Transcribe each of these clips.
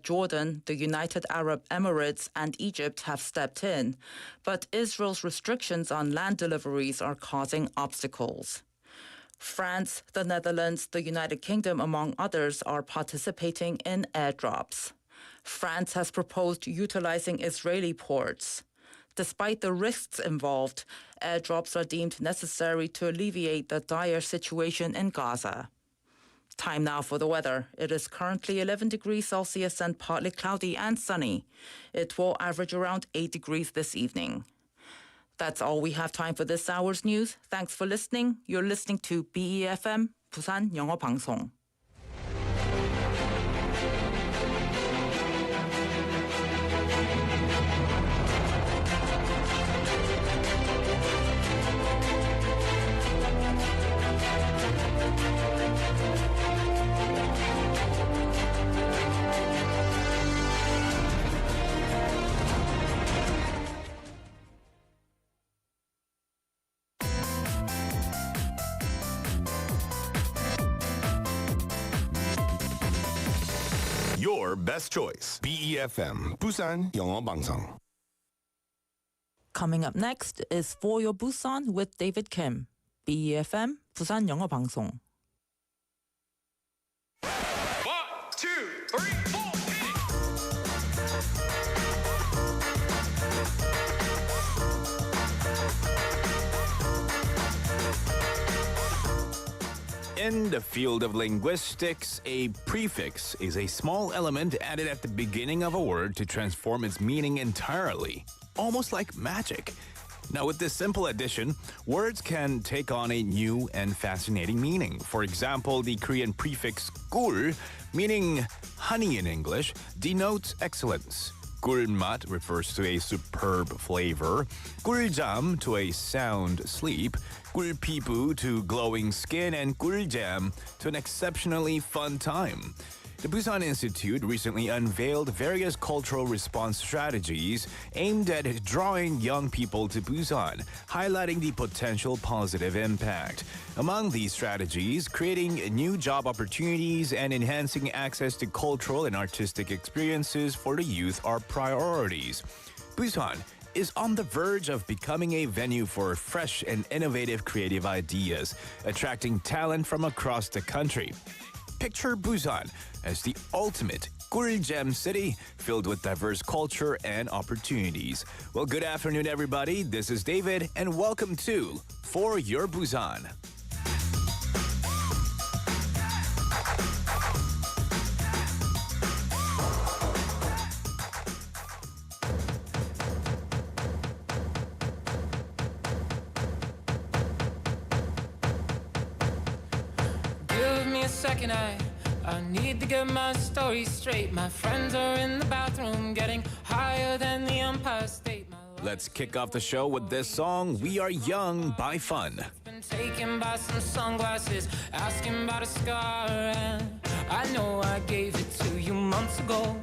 Jordan, the United Arab Emirates, and Egypt have stepped in, but Israel's restrictions on land deliveries are causing obstacles. France, the Netherlands, the United Kingdom, among others, are participating in airdrops. France has proposed utilizing Israeli ports. Despite the risks involved, airdrops are deemed necessary to alleviate the dire situation in Gaza. Time now for the weather. It is currently 11 degrees Celsius and partly cloudy and sunny. It will average around 8 degrees this evening. That's all we have time for this hour's news. Thanks for listening. You're listening to BEFM, 부산 영어방송. Your best choice. BEFM, Busan 영어방송. Coming up next is For Your Busan with David Kim. BEFM, 부산 영어방송. 1, 2, 3, 4. In the field of linguistics, a prefix is a small element added at the beginning of a word to transform its meaning entirely, almost like magic. Now, with this simple addition, words can take on a new and fascinating meaning. For example, the Korean prefix 꿀, meaning honey in English, denotes excellence. 꿀맛 refers to a superb flavor, 꿀잠 to a sound sleep, 꿀피부 to glowing skin, and 꿀잼 to an exceptionally fun time. The Busan Institute recently unveiled various cultural response strategies aimed at drawing young people to Busan, highlighting the potential positive impact. Among these strategies, creating new job opportunities and enhancing access to cultural and artistic experiences for the youth are priorities. Busan is on the verge of becoming a venue for fresh and innovative creative ideas, attracting talent from across the country. Picture Busan as the ultimate 꿀잼 city filled with diverse culture and opportunities. Well, good afternoon, everybody. This is David, and welcome to For Your Busan. Give me a second, I need to get my story straight. My friends are in the bathroom getting higher than the Empire State. Let's kick off the show with this song, We Are Young by Fun. Been taken by some sunglasses, asking about a scar, and I know I gave it to you months ago.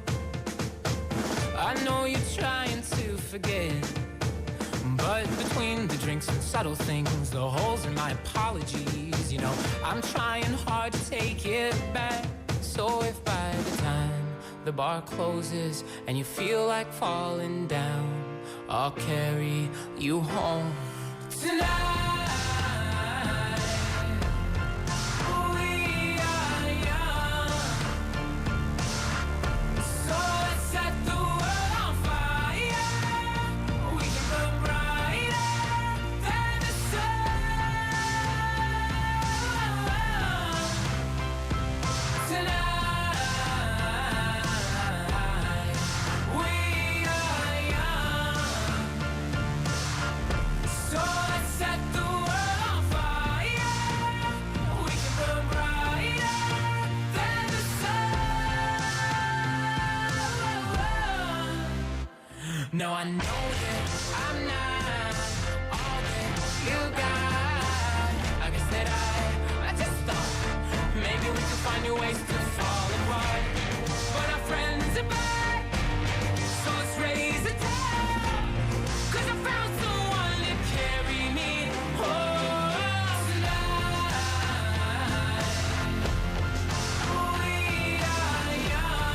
I know you're trying to forget, but between the drinks and subtle things, the holes in my apologies, you know, I'm trying hard to take it back. So if by the time the bar closes and you feel like falling down, I'll carry you home tonight. No, I know that I'm not all that you got. I guess that I just thought maybe we could find new ways to fall apart. But our friends are back, so let's raise a toast. 'Cause I found someone to carry me home tonight. We are young.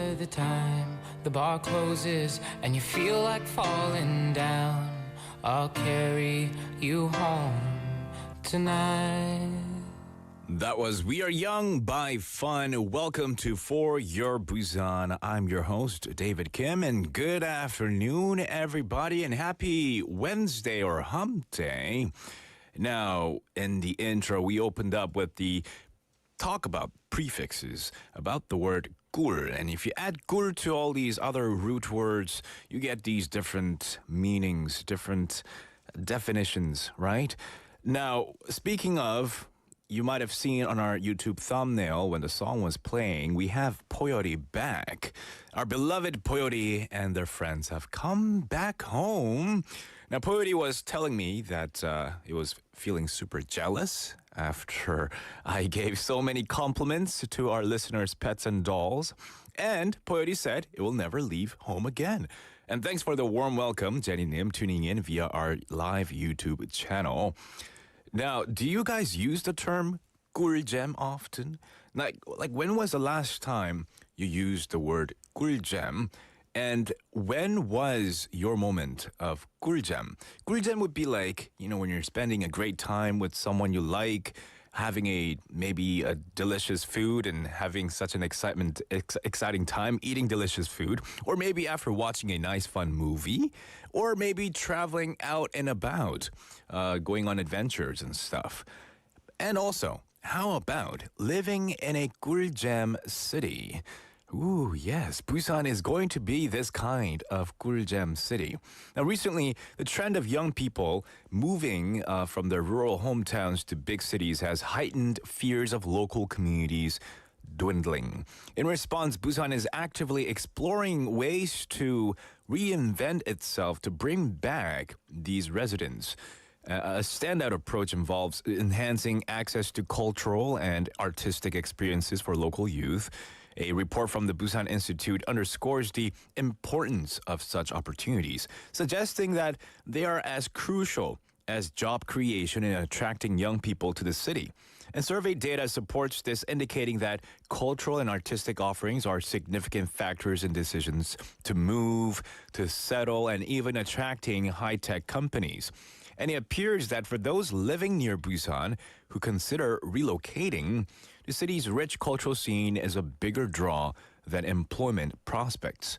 by the time the bar closes and you feel like falling down, I'll carry you home tonight. That was We Are Young by Fun. Welcome to For.열-Busan. I'm your host, David Kim, and good afternoon, everybody, and happy Wednesday or hump day. Now, in the intro, we opened up with the talk about prefixes, about the word 꿀. And if you add 꿀 to all these other root words, you get these different meanings, different definitions, right? Now, speaking of, you might have seen on our YouTube thumbnail when the song was playing, we have 포.열-이 back. Our beloved 포.열-이 and their friends have come back home. Now, 포.열-이 was telling me that it was feeling super jealous after I gave so many compliments to our listeners' pets and dolls. And 포.열-이 said it will never leave home again. And thanks for the warm welcome, Jenny Nim, tuning in via our live YouTube channel. Now, do you guys use the term 꿀잼 often? Like when was the last time you used the word 꿀잼? And when was your moment of 꿀잼? 꿀잼 would be like, when you're spending a great time with someone you like, having maybe a delicious food and having such an exciting time eating delicious food, or maybe after watching a nice fun movie, or maybe traveling out and about, going on adventures and stuff. And also, how about living in a 꿀잼 city? Ooh, yes, Busan is going to be this kind of 꿀잼 city. Now, recently, the trend of young people moving from their rural hometowns to big cities has heightened fears of local communities dwindling. In response, Busan is actively exploring ways to reinvent itself to bring back these residents. A standout approach involves enhancing access to cultural and artistic experiences for local youth. A report from the Busan Institute underscores the importance of such opportunities, suggesting that they are as crucial as job creation in attracting young people to the city. And survey data supports this, indicating that cultural and artistic offerings are significant factors in decisions to move, to settle, and even attracting high-tech companies. And it appears that for those living near Busan who consider relocating, the city's rich cultural scene is a bigger draw than employment prospects.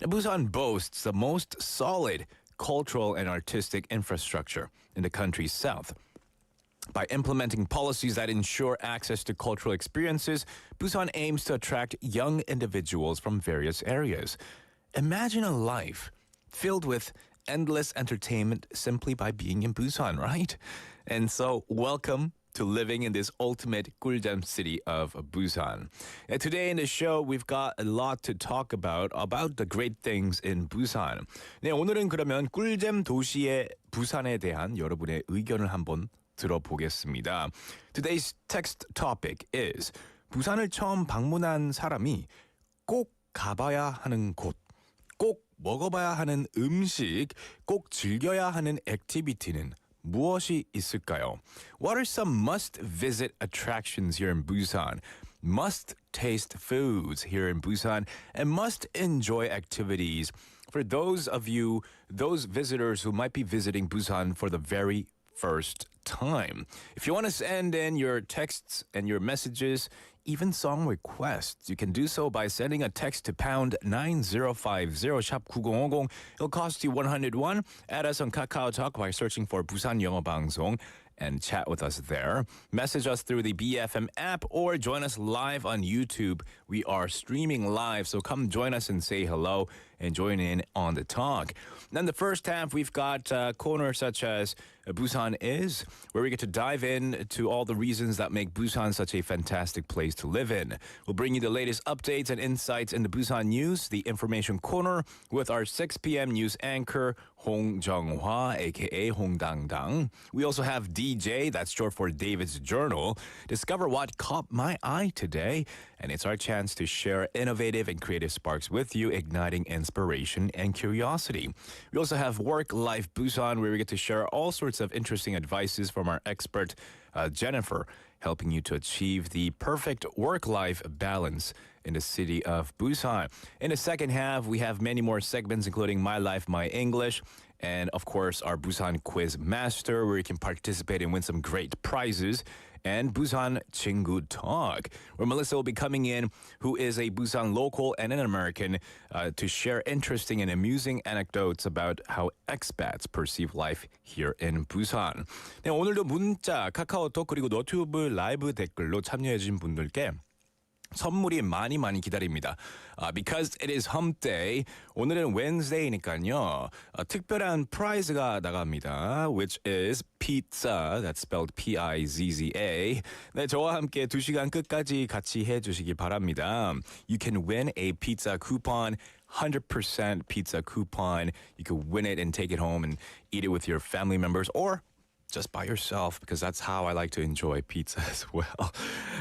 Now, Busan boasts the most solid cultural and artistic infrastructure in the country's south. By implementing policies that ensure access to cultural experiences, Busan aims to attract young individuals from various areas. Imagine a life filled with endless entertainment simply by being in Busan, right? And so, welcome to living in this ultimate 꿀잼 city of Busan. And today in the show, we've got a lot to talk about the great things in Busan. 네, 오늘은 그러면 꿀잼 도시의 부산에 대한 여러분의 의견을 한번 들어보겠습니다. Today's text topic is 부산을 처음 방문한 사람이 꼭 가봐야 하는 곳, 꼭 먹어봐야 하는 음식, 꼭 즐겨야 하는 액티비티는 무엇이 있을까요? What are some must-visit attractions here in Busan? Must-taste foods here in Busan and must-enjoy activities for those visitors who might be visiting Busan for the very first time. If you want to send in your texts and your messages, even song requests, you can do so by sending a text to pound 9050 샵 9050. It'll cost you 101. Add us on KakaoTalk by searching for 부산영어방송 and chat with us there. Message us through the BFM app or join us live on YouTube. We are streaming live, so come join us and say hello and join in on the talk. Then the first half, we've got corners such as Busan Is, where we get to dive in to all the reasons that make Busan such a fantastic place to live in. We'll bring you the latest updates and insights in the Busan news, the information corner, with our 6 p.m. news anchor, Hong Jung-hwa, a.k.a. Hong Dang-dang. We also have D DJ, that's short for David's Journal. Discover what caught my eye today. And it's our chance to share innovative and creative sparks with you, igniting inspiration and curiosity. We also have Work Life Busan, where we get to share all sorts of interesting advices from our expert, Jennifer, helping you to achieve the perfect work-life balance in the city of Busan. In the second half, we have many more segments, including My Life, My English, and of course, our Busan Quiz Master, where you can participate and win some great prizes. And Busan Chingu Talk, where Melissa will be coming in, who is a Busan local and an American, to share interesting and amusing anecdotes about how expats perceive life here in Busan. 네, 오늘도 문자, 카카오톡 그리고 너튜브 라이브 댓글로 참여해주신 분들께 선물이 많이 기다립니다. Because it is hump day, 오늘은 Wednesday니까요. 특별한 프라이즈가 나갑니다. Which is pizza, that's spelled P-I-Z-Z-A. 네, 저와 함께 2시간 끝까지 같이 해주시기 바랍니다. You can win a pizza coupon. 100% pizza coupon. You can win it and take it home and eat it with your family members or just by yourself, because that's how I like to enjoy pizza as well.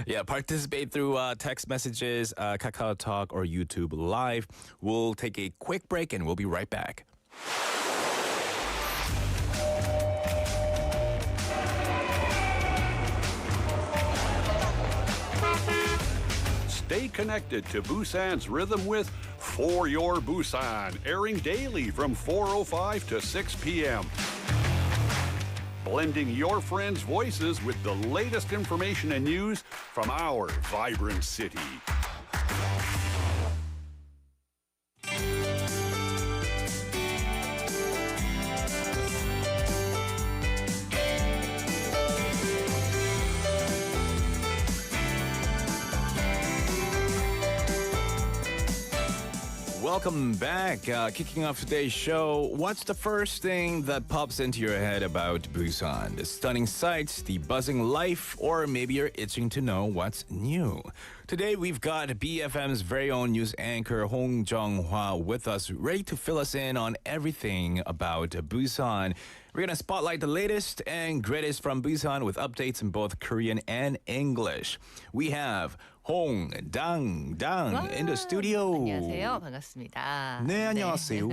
Yeah, participate through text messages, Kakao Talk, or YouTube Live. We'll take a quick break and we'll be right back. Stay connected to Busan's rhythm with For Your Busan, airing daily from 4:05 to 6 p.m. Blending your friends' voices with the latest information and news from our vibrant city. Welcome back. Kicking off today's show, what's the first thing that pops into your head about Busan? The stunning sights, the buzzing life, or maybe you're itching to know what's new? Today, we've got BFM's very own news anchor, Hong Jung-hwa, with us, ready to fill us in on everything about Busan. We're going to spotlight the latest and greatest from Busan with updates in both Korean and English. We have Hong Dang in the studio. 안녕하세요. 반갑습니다. 네, 안녕하세요.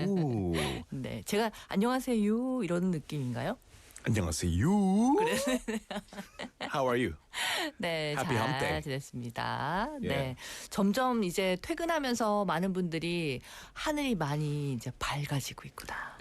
네, 제가 안녕하세요 이런 느낌인가요? 안녕하세요. How are you? 네, Happy hump day. 잘 지냈습니다. 예. 네, 점점 이제 퇴근하면서 많은 분들이 하늘이 많이 이제 밝아지고 있구나.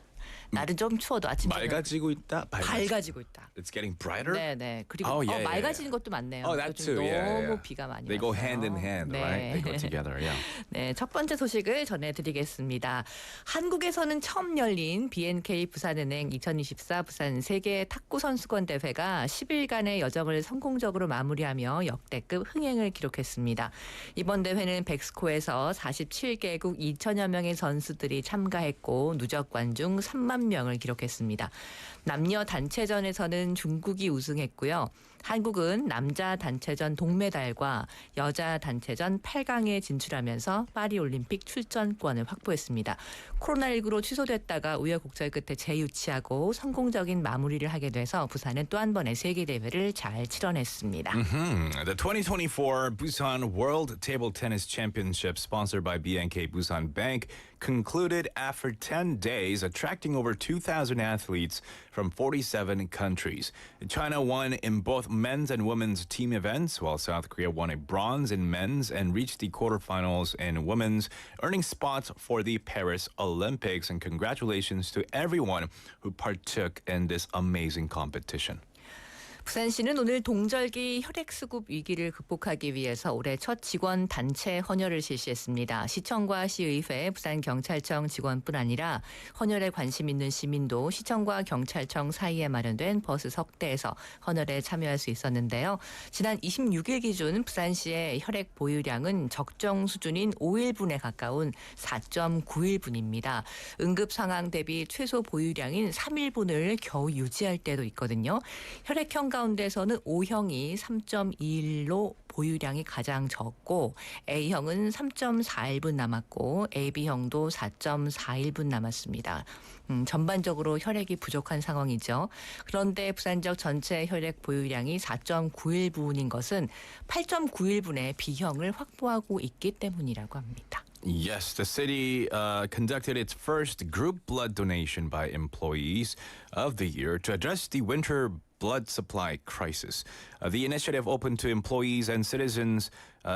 날은 좀 추워도 아침에 맑아지고 있다. 밝아지고 있다. It's getting brighter. 네. 그리고 Oh, yeah, 맑아지는 것도 많네요. Oh, that 요즘 too. 너무 비가 많이 They go 와서요. hand in hand, 네. right? They go together. Yeah. 네, 첫 번째 소식을 전해드리겠습니다. 한국에서는 처음 열린 B&K 부산은행 2024 부산 세계 탁구 선수권 대회가 10일간의 여정을 성공적으로 마무리하며 역대급 흥행을 기록했습니다. 이번 대회는 백스코에서 47개국 2천여 명의 선수들이 참가했고 누적 관중 3만 명을 기록했습니다. 남녀 단체전에서는 중국이 우승했고요. 한국은 남자 단체전 동메달과 여자 단체전 8강에 진출하면서 파리올림픽 출전권을 확보했습니다. 코로나19로 취소됐다가 우여곡절 끝에 재유치하고 성공적인 마무리를 하게 돼서 부산은 또 한 번의 세계대회를 잘 치러냈습니다. The 2024 Busan World Table Tennis Championship, sponsored by B&K Busan Bank, concluded after 10 days, attracting over 2,000 athletes from 47 countries. China won in both men's and women's team events, while South Korea won a bronze in men's and reached the quarterfinals in women's, earning spots for the Paris Olympics. And congratulations to everyone who partook in this amazing competition. 부산시는 오늘 동절기 혈액수급 위기를 극복하기 위해서 올해 첫 직원 단체 헌혈을 실시했습니다. 시청과 시의회, 부산경찰청 직원뿐 아니라 헌혈에 관심 있는 시민도 시청과 경찰청 사이에 마련된 버스 석대에서 헌혈에 참여할 수 있었는데요. 지난 26일 기준 부산시의 혈액 보유량은 적정 수준인 5일분에 가까운 4.9일분입니다. 응급 상황 대비 최소 보유량인 3일분을 겨우 유지할 때도 있거든요. 혈액형 가운데서는 O형이 3.21로 보유량이 가장 적고 A형은 3.41분 남았고 AB형도 4.41분 남았습니다. 전반적으로 혈액이 부족한 상황이죠. 그런데 부산 지역 전체 혈액 보유량이 4.91분인 것은 8.91분의 B형을 확보하고 있기 때문이라고 합니다. Yes, the city conducted its first group blood donation by employees of the year to address the winter blood supply crisis. The initiative open to employees and citizens,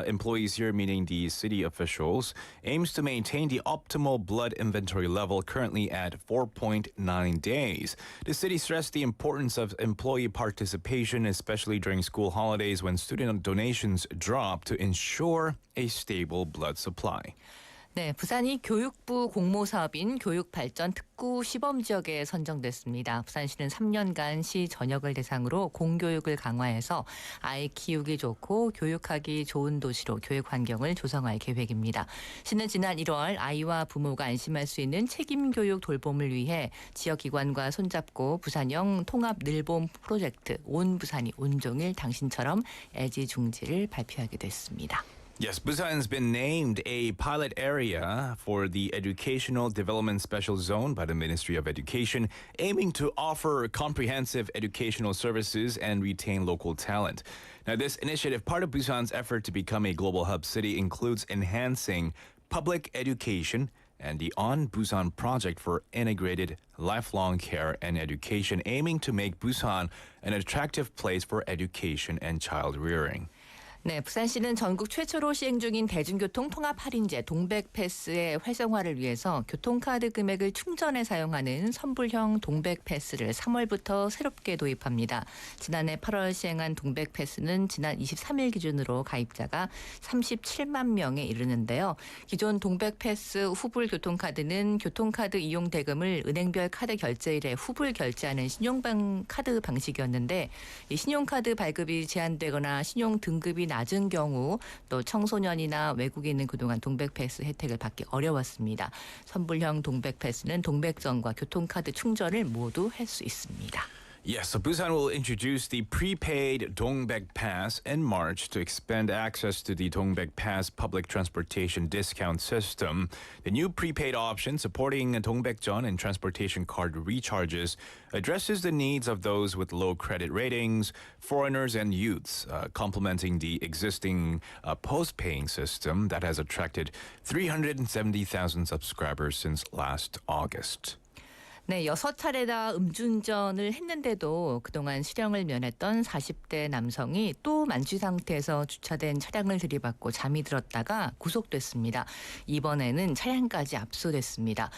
employees here meaning the city officials, aims to maintain the optimal blood inventory level currently at 4.9 days. The city stressed the importance of employee participation, especially during school holidays when student donations drop to ensure a stable blood supply. 네, 부산이 교육부 공모사업인 교육발전 특구 시범지역에 선정됐습니다. 부산시는 3년간 시 전역을 대상으로 공교육을 강화해서 아이 키우기 좋고 교육하기 좋은 도시로 교육 환경을 조성할 계획입니다. 시는 지난 1월 아이와 부모가 안심할 수 있는 책임교육 돌봄을 위해 지역기관과 손잡고 부산형 통합늘봄 프로젝트 온 부산이 온종일 당신처럼 애지중지를 발표하게 됐습니다. Yes, Busan's been named a pilot area for the Educational Development Special Zone by the Ministry of Education, aiming to offer comprehensive educational services and retain local talent. Now, this initiative, part of Busan's effort to become a global hub city, includes enhancing public education and the On Busan project for integrated lifelong care and education, aiming to make Busan an attractive place for education and child rearing. 네, 부산시는 전국 최초로 시행 중인 대중교통 통합 할인제 동백패스의 활성화를 위해서 교통카드 금액을 충전에 사용하는 선불형 동백패스를 3월부터 새롭게 도입합니다. 지난해 8월 시행한 동백패스는 지난 23일 기준으로 가입자가 37만 명에 이르는데요. 기존 동백패스 후불 교통카드는 교통카드 이용 대금을 은행별 카드 결제일에 후불 결제하는 신용카드 방식이었는데 이 신용카드 발급이 제한되거나 신용 등급이 낮은 경우 또 청소년이나 외국인은 그동안 동백패스 혜택을 받기 어려웠습니다. 선불형 동백패스는 동백전과 교통카드 충전을 모두 할 수 있습니다. Yes, so Busan will introduce the prepaid Dongbek Pass in March to expand access to the Dongbek Pass public transportation discount system. The new prepaid option supporting Dongbekjeon and transportation card recharges addresses the needs of those with low credit ratings, foreigners, and youths, complementing the existing post-paying system that has attracted 370,000 subscribers since last August. 네, 6차례나 음주운전을 했는데도 그동안 실형을 면했던 40대 남성이 또 만취 상태에서 주차된 차량을 들이받고 잠이 들었다가 구속됐습니다. 이번에는 차량까지 압수됐습니다.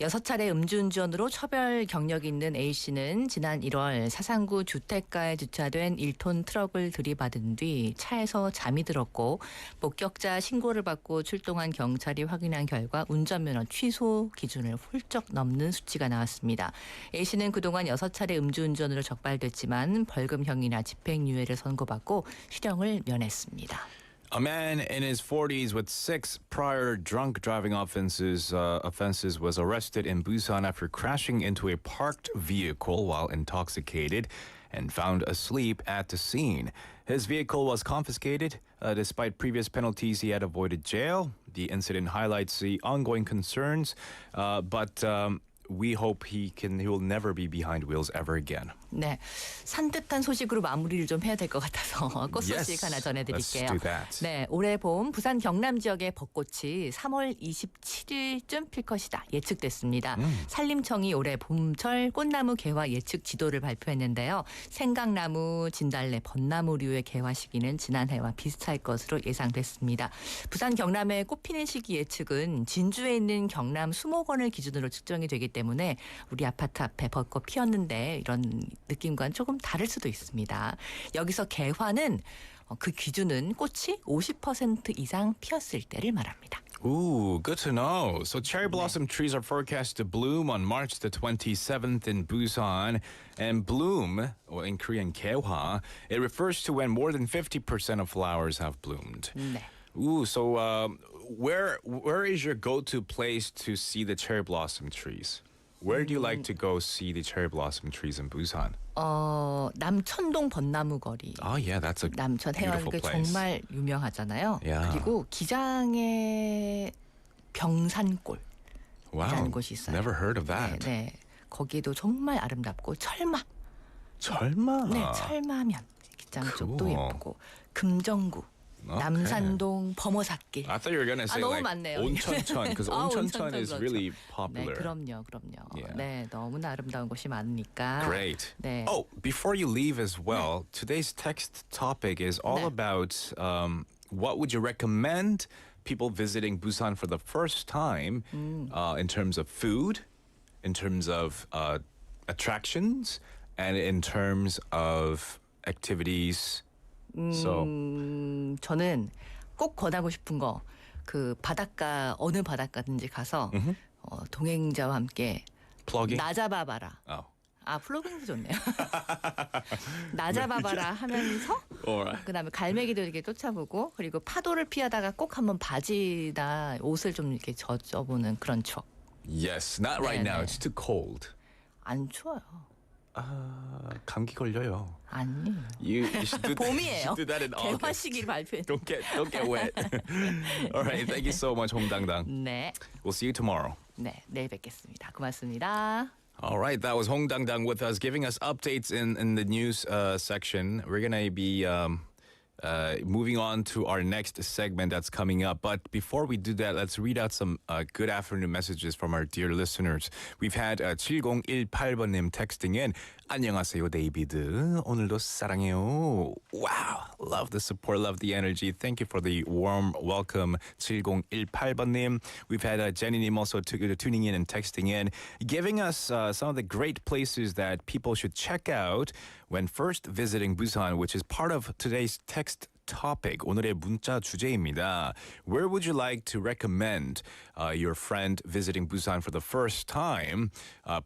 6차례 음주운전으로 처벌 경력이 있는 A씨는 지난 1월 사상구 주택가에 주차된 1톤 트럭을 들이받은 뒤 차에서 잠이 들었고 목격자 신고를 받고 출동한 경찰이 확인한 결과 운전면허 취소 기준을 훌쩍 넘는 수치가 나왔습니다. A씨는 그동안 6차례 음주운전으로 적발됐지만 벌금형이나 집행유예를 선고받고 실형을 면했습니다. A man in his 40s with 6 prior drunk driving offenses was arrested in Busan after crashing into a parked vehicle while intoxicated and found asleep at the scene. His vehicle was confiscated. Despite previous penalties, he had avoided jail. The incident highlights the ongoing concerns, but we hope he will never be behind wheels ever again. 네, 산뜻한 소식으로 마무리를 좀 해야 될 것 같아서 꽃 소식 Yes, 하나 전해드릴게요. let's do that. 네, 올해 봄 부산 경남 지역의 벚꽃이 3월 27일쯤 필 것이다 예측됐습니다. 산림청이 올해 봄철 꽃나무 개화 예측 지도를 발표했는데요. 생강나무, 진달래, 벚나무류의 개화 시기는 지난해와 비슷할 것으로 예상됐습니다. 부산 경남의 꽃피는 시기 예측은 진주에 있는 경남 수목원을 기준으로 측정이 되기 때문에 우리 아파트 앞에 벚꽃 피었는데 이런 느낌과는 조금 다를 수도 있습니다. 여기서 개화는 그 기준은 꽃이 50% 이상 피었을 때를 말합니다. Ooh, good to know. So cherry blossom trees are forecast to bloom on March the 27th in Busan. And bloom, or in Korean, 개화, it refers to when more than 50% of flowers have bloomed. 네. Ooh, so where is your go-to place to see the cherry blossom trees? Where do you like to go see the cherry blossom trees in Busan? 남천동 벚나무 거리. Oh yeah, that's a 남천 beautiful 해안가 place. 정말 유명하잖아요. Yeah. 그리고 기장의 병산골. Wow, 이라는 곳이 있어요. never heard of that. 네. 거기도 정말 아름답고 철마. 철마. 네, 철마면 기장 쪽도 Cool. 예쁘고 금정구, 남산동 범어삭길. I thought you were gonna say 너무 like 많네요. 온천천 because 온천천 is 그렇죠. really 네, popular. 그럼요. Yeah. 네, 너무나 아름다운 곳이 많으니까. Great. 네. Oh, before you leave as well, today's text topic is all 네. about what would you recommend people visiting Busan for the first time in terms of food, in terms of attractions, and in terms of activities. So 저는 꼭 권하고 싶은 거 그 바닷가 어느 바닷가든지 가서 동행자와 함께 plugging. 나 잡아봐라. Oh. 아 플러깅도 좋네요. 나 잡아봐라 하면서 Alright. 그다음에 갈매기도 이렇게 쫓아보고 그리고 파도를 피하다가 꼭 한번 바지나 옷을 좀 이렇게 젖어보는 그런 추억. Yes, not right now. 네. It's too cold. 안 추워요. 감기 걸려요. 아니. You should do, you 봄이에요. should do that in 개화 August. 시기를 발표해. Don't get wet. All right, thank you so much, 홍당당. 네, We'll see you tomorrow. 네, 내일 뵙겠습니다. 고맙습니다. All right, that was Hong Dang Dang with us, giving us updates in the news section. We're gonna be moving on to our next segment that's coming up. But before we do that, let's read out some good afternoon messages from our dear listeners. We've had 7018번님 texting in. 안녕하세요, 데이비드. 오늘도 사랑해요. Wow, love the support, love the energy. Thank you for the warm welcome, 7018번님. We've had Jenny님 also tuning in and texting in, giving us some of the great places that people should check out when first visiting Busan, which is part of today's text topic. 오늘의 문자 주제입니다. Where would you like to recommend your friend visiting Busan for the first time?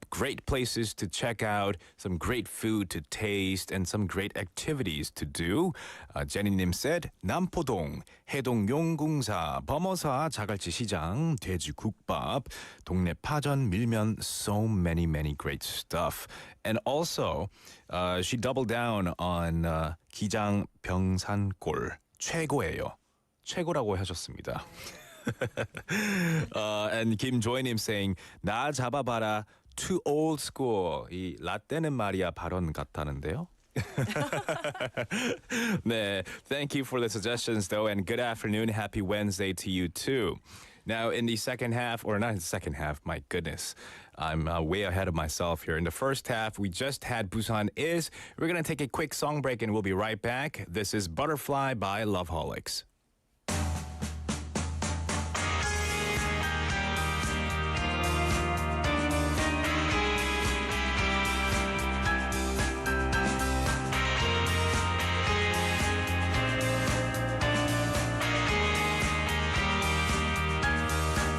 Great places to check out, some great food to taste, and some great activities to do. 제니님 said, 남포동, 해동용궁사, 범어사, 자갈치 시장, 돼지국밥, 동네 파전, 밀면, so many great stuff. And also, she doubled down on 기장 병산골 최고예요. 최고라고 하셨습니다. And 김조혜님 saying 나 잡아봐라 too old school. 이 라떼는 말이야 발언 같다는데요. 네, thank you for the suggestions though, and good afternoon, happy Wednesday to you too. Now, in the second half, or not in the second half, my goodness, I'm way ahead of myself here. In the first half, we just had Busan Is. We're going to take a quick song break and we'll be right back. This is Butterfly by Loveholics.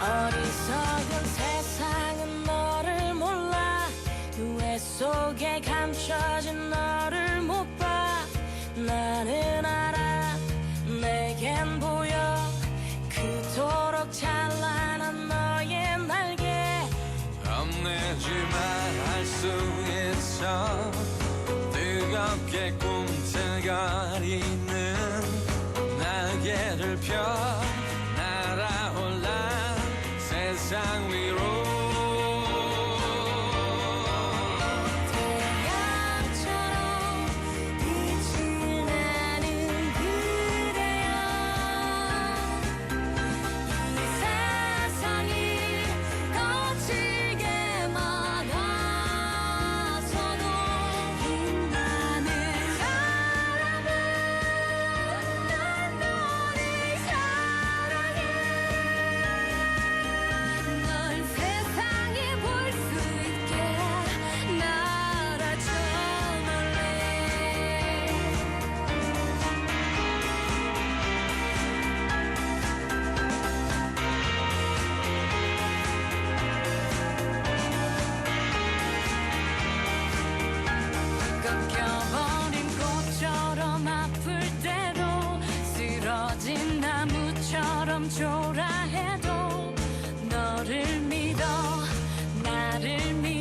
어리석은 세상은 너를 몰라 후회 속에 감춰진 너를 못 봐 나는 알아 내겐 보여 그토록 찬란한 너의 날개 겁내지만 할 수 있어 뜨겁게 꿈틀거리는 날개를 펴 날아올라 세상 위로 태양처럼 빛이 나는 그대여 이 세상이 거칠게 많아져도 힘나는 사람은 난 너를 사랑해 널 세상에 볼 수 있게 날아줘 놀래 꺾여버린 꽃처럼 아플 때도 쓰러진 나무처럼 초라해도 너를 믿어 나를 믿어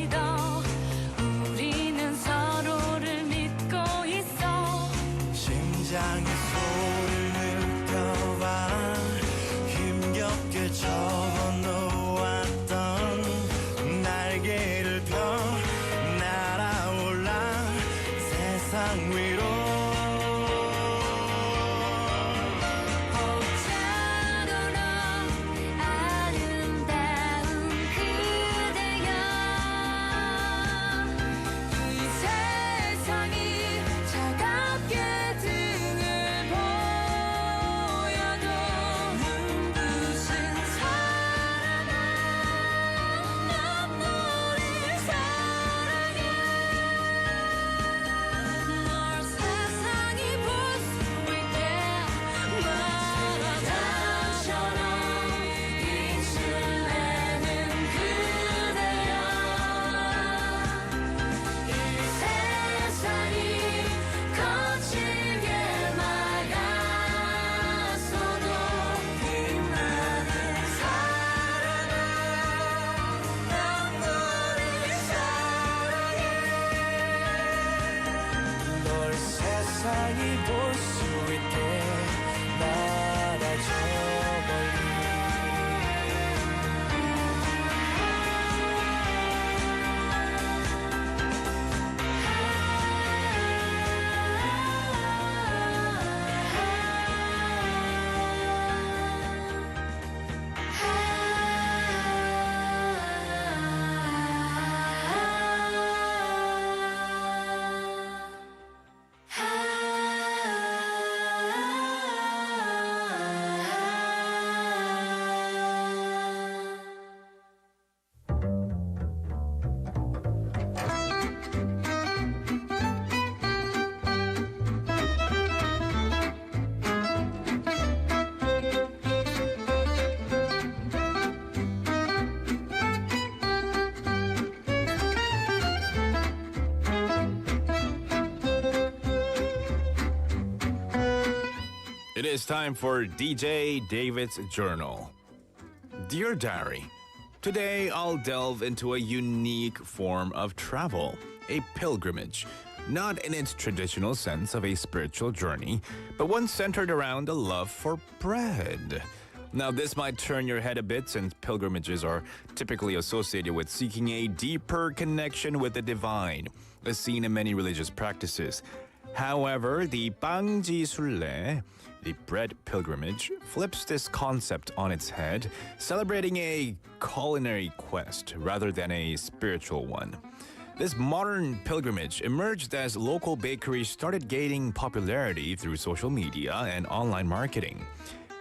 볼 수 있게 날아줘 It is time for DJ David's Journal. Dear Diary, today I'll delve into a unique form of travel, a pilgrimage. Not in its traditional sense of a spiritual journey, but one centered around a love for bread. Now, this might turn your head a bit since pilgrimages are typically associated with seeking a deeper connection with the divine, as seen in many religious practices. However, the 빵지순례, the bread pilgrimage, flips this concept on its head, celebrating a culinary quest rather than a spiritual one. This modern pilgrimage emerged as local bakeries started gaining popularity through social media and online marketing.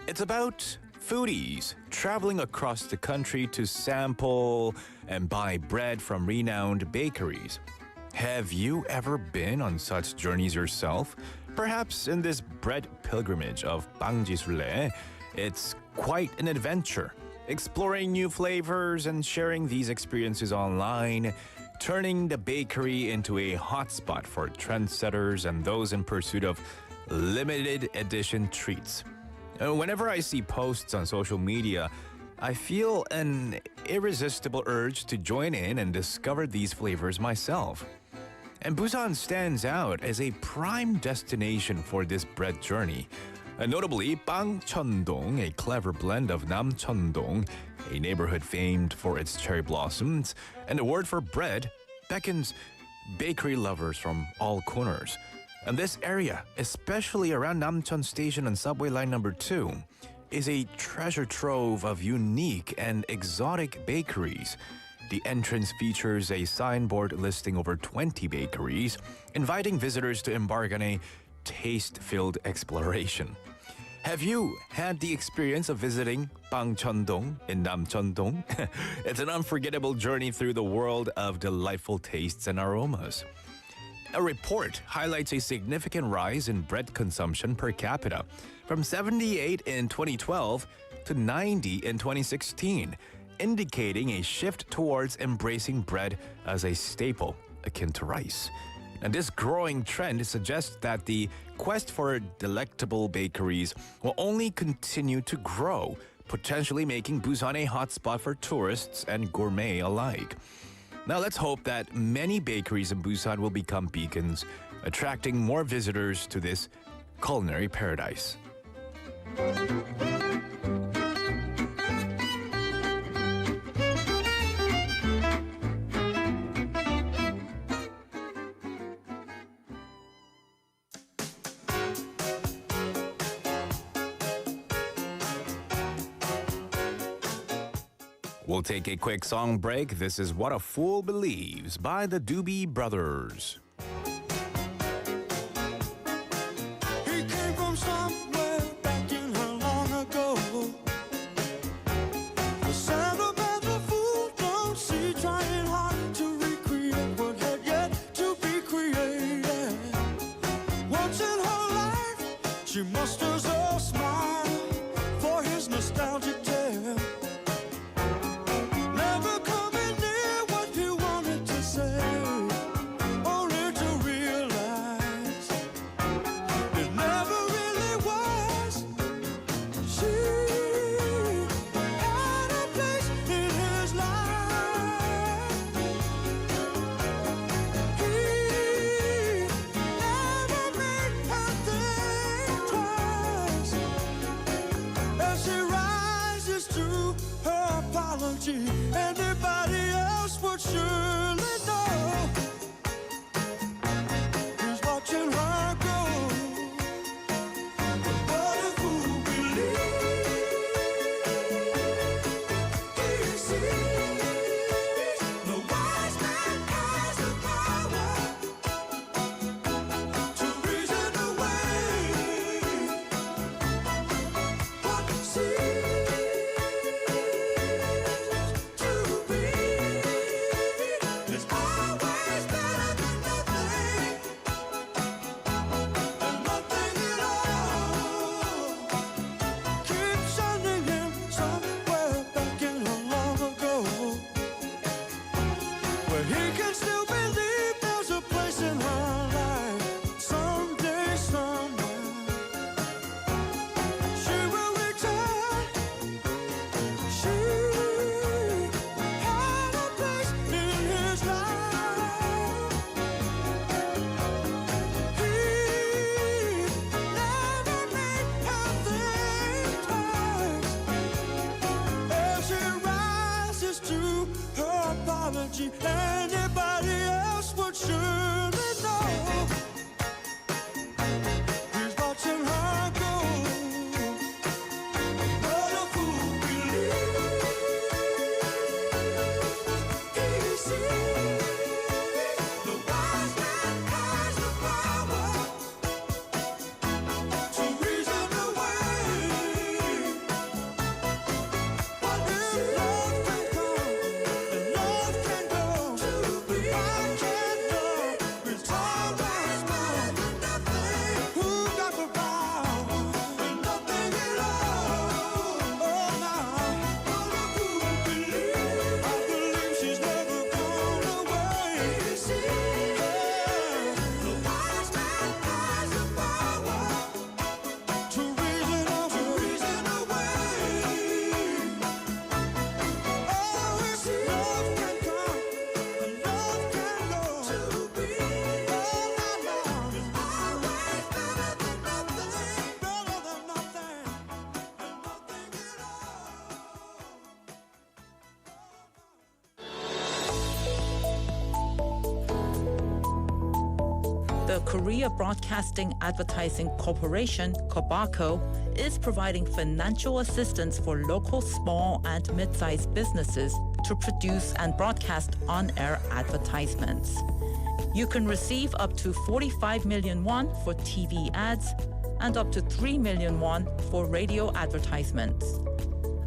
It's about foodies traveling across the country to sample and buy bread from renowned bakeries. Have you ever been on such journeys yourself? Perhaps in this bread pilgrimage of 빵지순례, it's quite an adventure, exploring new flavors and sharing these experiences online, turning the bakery into a hotspot for trendsetters and those in pursuit of limited edition treats. Whenever I see posts on social media, I feel an irresistible urge to join in and discover these flavors myself. And Busan stands out as a prime destination for this bread journey. Notably, 빵천동, a clever blend of 남천동, a neighborhood famed for its cherry blossoms, and the word for bread beckons bakery lovers from all corners. And this area, especially around Namcheon Station and subway line number 2, is a treasure trove of unique and exotic bakeries. The entrance features a signboard listing over 20 bakeries, inviting visitors to embark on a taste-filled exploration. Have you had the experience of visiting 빵천동 in Namcheon-dong? It's an unforgettable journey through the world of delightful tastes and aromas. A report highlights a significant rise in bread consumption per capita, from 78 in 2012 to 90 in 2016, indicating a shift towards embracing bread as a staple akin to rice. And this growing trend suggests that the quest for delectable bakeries will only continue to grow, potentially making Busan a hotspot for tourists and gourmet alike. Now let's hope that many bakeries in Busan will become beacons, attracting more visitors to this culinary paradise. We'll take a quick song break. This is What a Fool Believes by the Doobie Brothers. He came from somewhere back in her long ago. The sound of as a fool don't see, trying hard to recreate what had yet to be created. Once in her life, she musters a smile for his nostalgic tale. Think But he can still believe there's a place in her life. Someday, somewhere, she will return. She had a place in his life. He never made her think twice. As she rises to her apology, anybody else would surely know. He's watching her go. But a fool believes he sees. The wise man has the power to reason away. But if love can come and love can go, I can't know. It's always more than nothing. Who got the power and nothing at all? Oh, now, but a fool believes. I believe she's never gone away. The wise man has the power to reason away. Oh, if love can come and love can go, to be all I know is always better than nothing, better than nothing, and nothing at all. The Korea Broadcasting Advertising Corporation, KOBACO, is providing financial assistance for local small and mid-sized businesses to produce and broadcast on-air advertisements. You can receive up to 45 million won for TV ads and up to 3 million won for radio advertisements.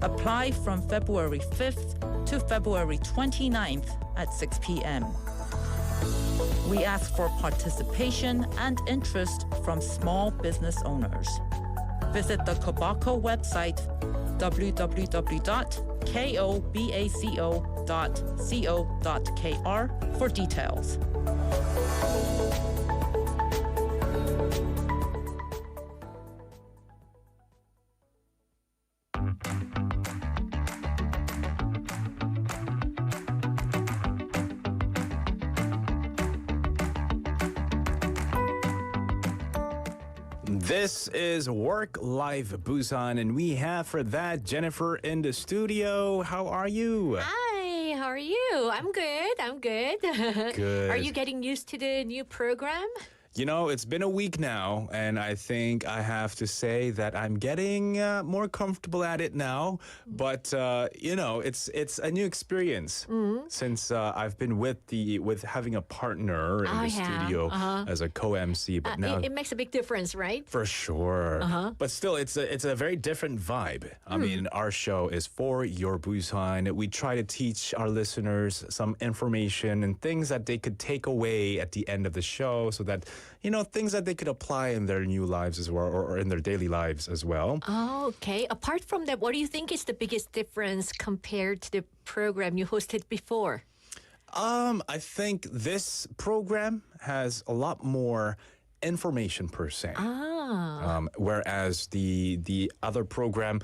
Apply from February 5th to February 29th at 6 p.m. We ask for participation and interest from small business owners. Visit the KOBACO website www.kobaco.co.kr for details. This is Work Life Busan, and we have for that Jennifer in the studio. How are you? Hi, how are you? I'm good. Good. Are you getting used to the new program? You know, it's been a week now, and I think I have to say that I'm getting more comfortable at it now. But you know, it's a new experience since I've been with having a partner in the studio as a co-MC. But now It makes a big difference, right? for sure. But still, it's a very different vibe. I mean, our show is for your Busan. We try to teach our listeners some information and things that they could take away at the end of the show, so that things that they could apply in their new lives as well, or in their daily lives as well. Oh, okay. Apart from that, what do you think is the biggest difference compared to the program you hosted before? I think this program has a lot more information per se. Whereas the other program,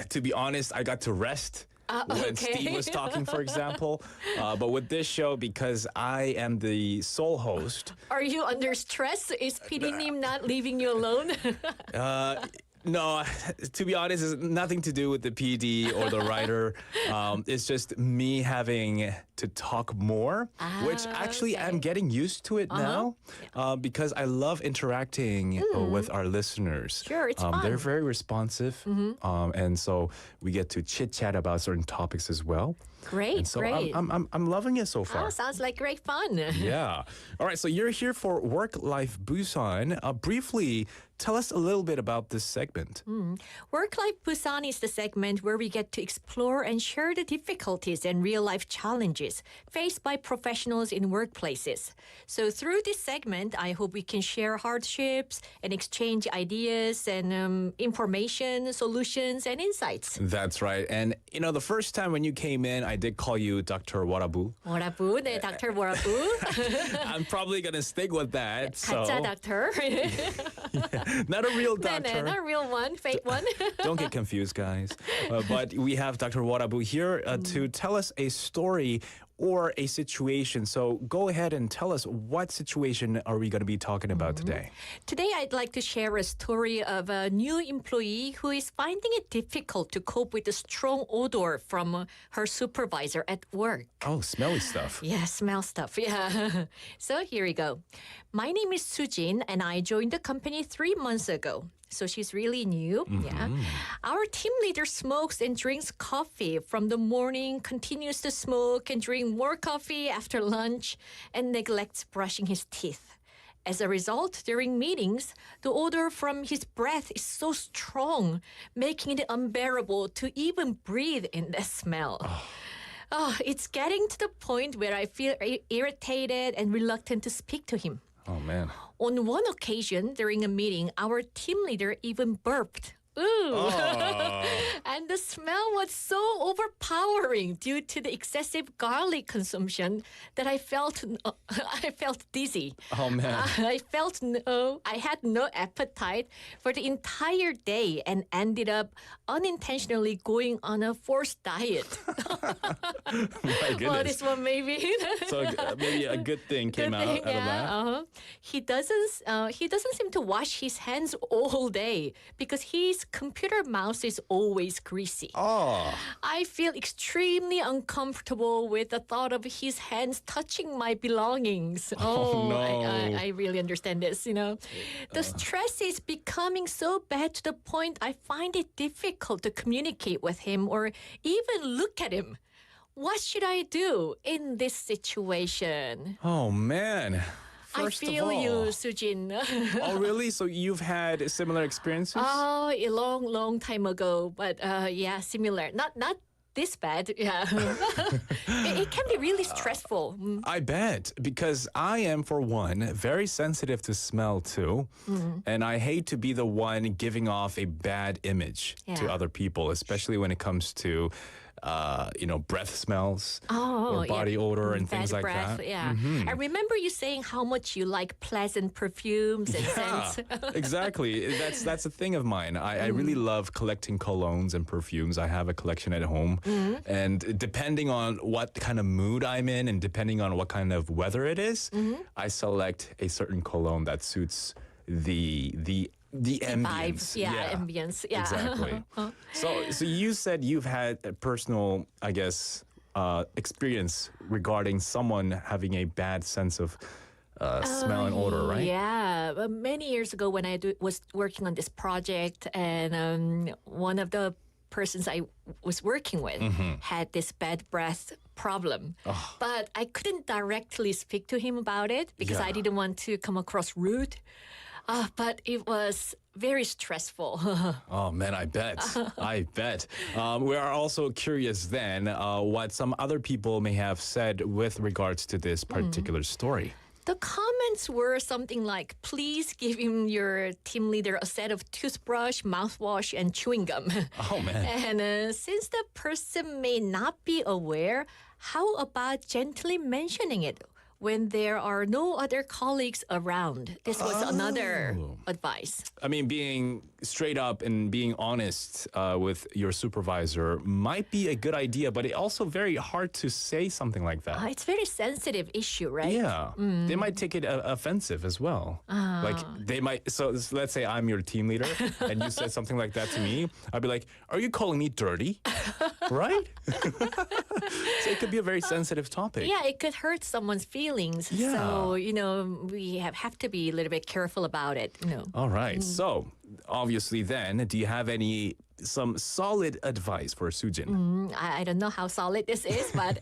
to be honest, I got to rest when Steve was talking, for example. But with this show, because I am the sole host. Are you under stress? Is PD-님 not leaving you alone? No, to be honest, it's nothing to do with the PD or the writer. It's just me having to talk more, which actually I'm getting used to it now because I love interacting with our listeners. Sure, it's fun. They're very responsive, and so we get to chit-chat about certain topics as well. Great, And so great. I'm loving it so far. Oh, sounds like great fun. Yeah. All right, so you're here for Work Life Busan. Briefly, tell us a little bit about this segment. Work Life Busan is the segment where we get to explore and share the difficulties and real-life challenges faced by professionals in workplaces. So through this segment, I hope we can share hardships and exchange ideas and information, solutions, and insights. That's right. And, you know, the first time when you came in, I did call you Dr. Warabu. Warabu, 네, Dr. Warabu. I'm probably going to stick with that. 가짜 doctor. Not a real doctor. 네, not a real one, fake one. Don't get confused, guys. But we have Dr. Warabu here to tell us a story or a situation. So go ahead and tell us, what situation are we going to be talking about today? Today, I'd like to share a story of a new employee who is finding it difficult to cope with the strong odor from her supervisor at work. Oh, smelly stuff. Yeah, smell stuff. Yeah. So here we go. My name is Sujin, and I joined the company 3 months ago. So she's really new. Yeah. Our team leader smokes and drinks coffee from the morning, continues to smoke and drink more coffee after lunch, and neglects brushing his teeth. As a result, during meetings, the odor from his breath is so strong, making it unbearable to even breathe in the smell. It's getting to the point where I feel irritated and reluctant to speak to him. Oh, man. On one occasion, during a meeting, our team leader even burped. Ooh. And the smell was so overpowering due to the excessive garlic consumption that I felt dizzy. Oh, man. I had no appetite for the entire day and ended up unintentionally going on a forced diet. My goodness. Well, this one maybe. So maybe a good thing came out of that. He doesn't seem to wash his hands all day because his computer mouse is always greasy. Oh. I feel extremely uncomfortable with the thought of his hands touching my belongings. No. I really understand this, you know. The stress is becoming so bad to the point I find it difficult to communicate with him or even look at him. What should I do in this situation? Oh, man. First I feel of all, you, Sujin. Oh, really? So you've had similar experiences? Oh, a long time ago, but yeah, similar. Not this bad. Yeah, it can be really stressful. I bet, because I am, for one, very sensitive to smell too, and I hate to be the one giving off a bad image to Yeah. other people, especially when it comes to breath smells or body odor and things Bad like breath, that. Yeah. I remember you saying how much you like pleasant perfumes and scents. Exactly. That's a thing of mine. I really love collecting colognes and perfumes. I have a collection at home. And depending on what kind of mood I'm in and depending on what kind of weather it is, I select a certain cologne that suits the ambience. Vibes, ambience. Yeah. Exactly. So you said you've had a personal, I guess, experience regarding someone having a bad sense of smell and odor, right? Yeah, many years ago when I was working on this project, and one of the persons I was working with had this bad breath problem. But I couldn't directly speak to him about it because I didn't want to come across rude. But it was very stressful. Oh, man, I bet. I bet. We are also curious then what some other people may have said with regards to this particular story. The comments were something like, please give him your team leader a set of toothbrush, mouthwash, and chewing gum. Oh, man. And since the person may not be aware, how about gently mentioning it when there are no other colleagues around? This was another advice. I mean, being straight up and being honest with your supervisor might be a good idea, but it's also very hard to say something like that. It's a very sensitive issue, right? Yeah. They might take it offensive as well. Like they might, so let's say I'm your team leader and you said something like that to me. I'd be like, are you calling me dirty? Right? So it could be a very sensitive topic. Yeah, it could hurt someone's feelings. Yeah. So, we have to be a little bit careful about it. All right. So obviously then, do you have any some solid advice for Sujin. I don't know how solid this is, but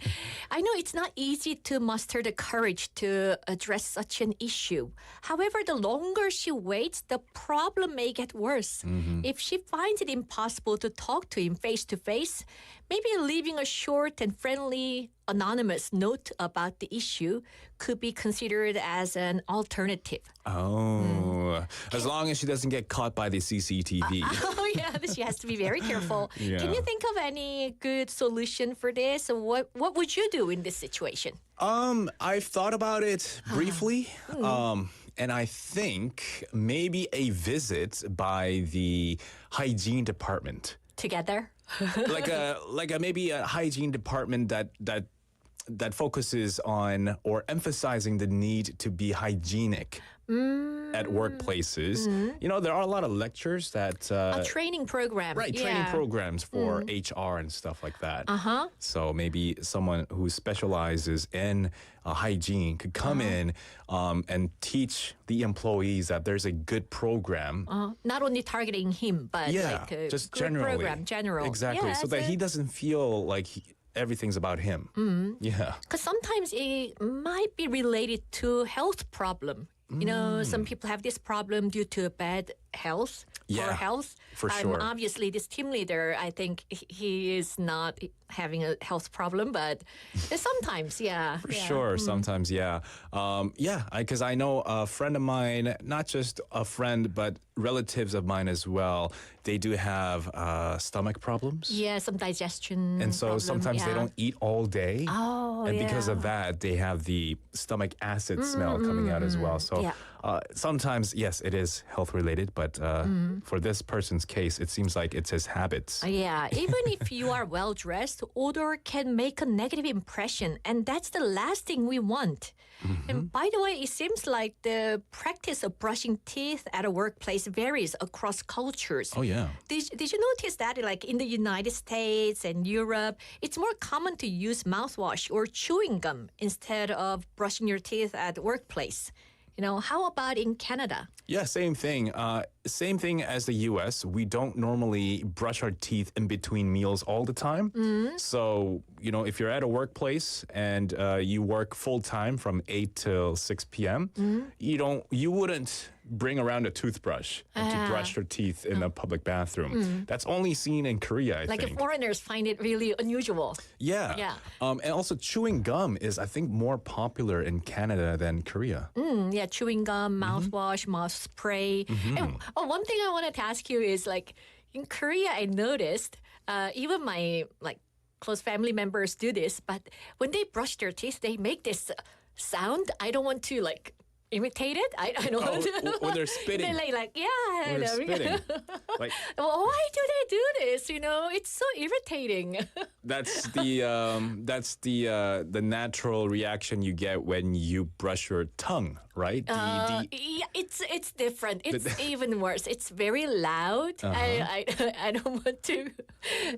I know it's not easy to muster the courage to address such an issue. However, the longer she waits, the problem may get worse. If she finds it impossible to talk to him face to face, maybe leaving a short and friendly anonymous note about the issue could be considered as an alternative. Oh, as long as she doesn't get caught by the CCTV. Oh yeah, she has to be very careful. Yeah. Can you think of any good solution for this? What would you do in this situation? I've thought about it briefly. And I think maybe a visit by the hygiene department. Together? like a maybe a hygiene department that focuses on or emphasizing the need to be hygienic at workplaces. You know, there are a lot of lectures that A training program. right, training programs for HR and stuff like that. So maybe someone who specializes in hygiene could come in and teach the employees that there's a good program. Not only targeting him, but like a just good generally. program, general. Exactly, so that he doesn't feel like everything's about him. Yeah. Because sometimes it might be related to health problem. You know, some people have this problem due to bad health, Yeah, poor health. for sure. Obviously, this team leader, I think he is not having a health problem, but sometimes, yeah. For sure, sometimes, yeah. Because I know a friend of mine, not just a friend, but relatives of mine as well, they do have stomach problems. Yeah, some digestion And so problem, sometimes they yeah. don't eat all day. Oh, And because of yeah. that, they have the stomach acid smell coming out as well. So Yeah. sometimes, yes, it is health related, but for this person's case, it seems like it's his habits. Yeah, even if you are well dressed, odor can make a negative impression, and that's the last thing we want. And by the way, it seems like the practice of brushing teeth at a workplace varies across cultures. Oh, yeah. Did you notice that, like in the United States and Europe, it's more common to use mouthwash or chewing gum instead of brushing your teeth at the workplace? You know, how about in Canada? Yeah, same thing. Same thing as the U.S. We don't normally brush our teeth in between meals all the time. So, you know, if you're at a workplace and you work full time from 8 till 6 p.m., you wouldn't bring around a toothbrush and to brush your teeth in a public bathroom. That's only seen in Korea, I Like think. if foreigners find it really unusual. Yeah. Yeah. And also chewing gum is, I think, more popular in Canada than Korea. Yeah, chewing gum, mouthwash, mouth spray. And one thing I wanted to ask you is like in Korea, I noticed even my like close family members do this, but when they brush their teeth, they make this sound. I don't want to like imitate it. I don't want to. When they're spitting. They're like yeah. When they're spitting. Like, Well, why do they do this? You know, it's so irritating. that's the natural reaction you get when you brush your tongue, right? Yeah, it's different. It's even worse. It's very loud. I don't want to.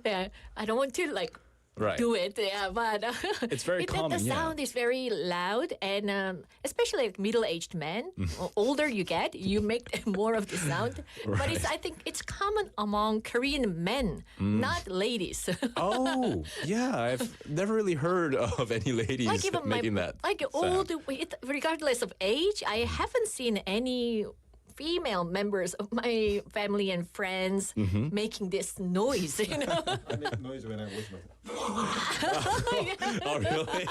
Yeah, I don't want to like. Right. Do it, yeah, but It's very common, The yeah. sound is very loud, and especially like middle-aged men. Older you get, you make more of the sound. But I think it's common among Korean men, not ladies. Oh, yeah. I've never really heard of any ladies Like even making that like sound. regardless of age, I haven't seen any female members of my family and friends making this noise, you know. Oh, really?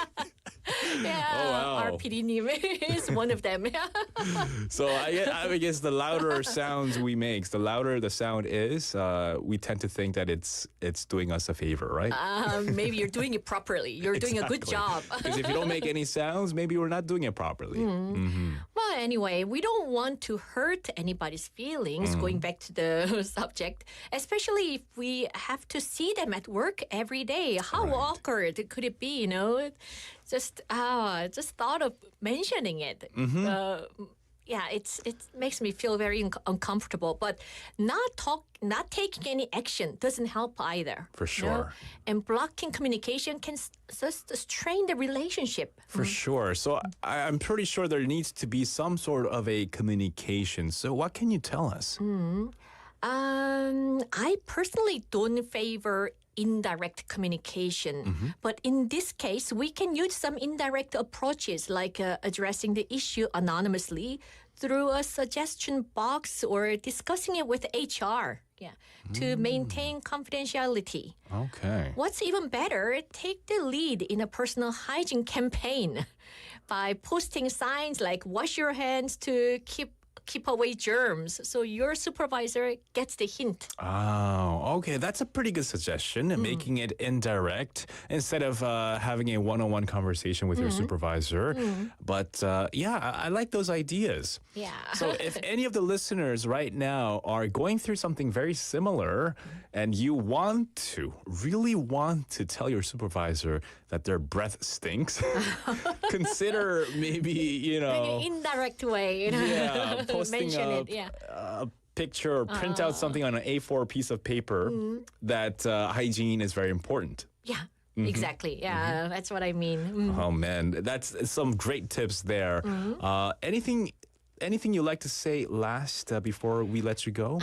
Yeah, Oh, wow. our PD님 is one of them. So I guess the louder sounds we make, the louder the sound is, we tend to think that it's doing us a favor, right? Maybe you're doing it properly. You're doing a good job. Because if you don't make any sounds, maybe we're not doing it properly. Well, anyway, we don't want to hurt anybody's feelings, going back to the subject, especially if we have to see them at work every day. How awkward could it be, you know? Just thought of mentioning it. Yeah, it makes me feel very uncomfortable. But not taking any action doesn't help either. For you know? sure. And blocking communication can just strain the relationship. For sure. So I'm pretty sure there needs to be some sort of a communication. So what can you tell us? I personally don't favor indirect communication. But in this case, we can use some indirect approaches like addressing the issue anonymously through a suggestion box or discussing it with HR. Yeah, to maintain confidentiality. Okay. What's even better, take the lead in a personal hygiene campaign by posting signs like wash your hands to keep away germs. So your supervisor gets the hint. Oh, okay. That's a pretty good suggestion, making it indirect instead of having a one-on-one conversation with your supervisor. But yeah, I like those ideas. Yeah. So if any of the listeners right now are going through something very similar and you really want to tell your supervisor that their breath stinks, consider maybe, Like an indirect way. yeah, posting Mention a, it, yeah. a picture or print out something on an A4 piece of paper that hygiene is very important. Yeah, exactly. Yeah, that's what I mean. Oh man, that's some great tips there. Anything you'd like to say last before we let you go?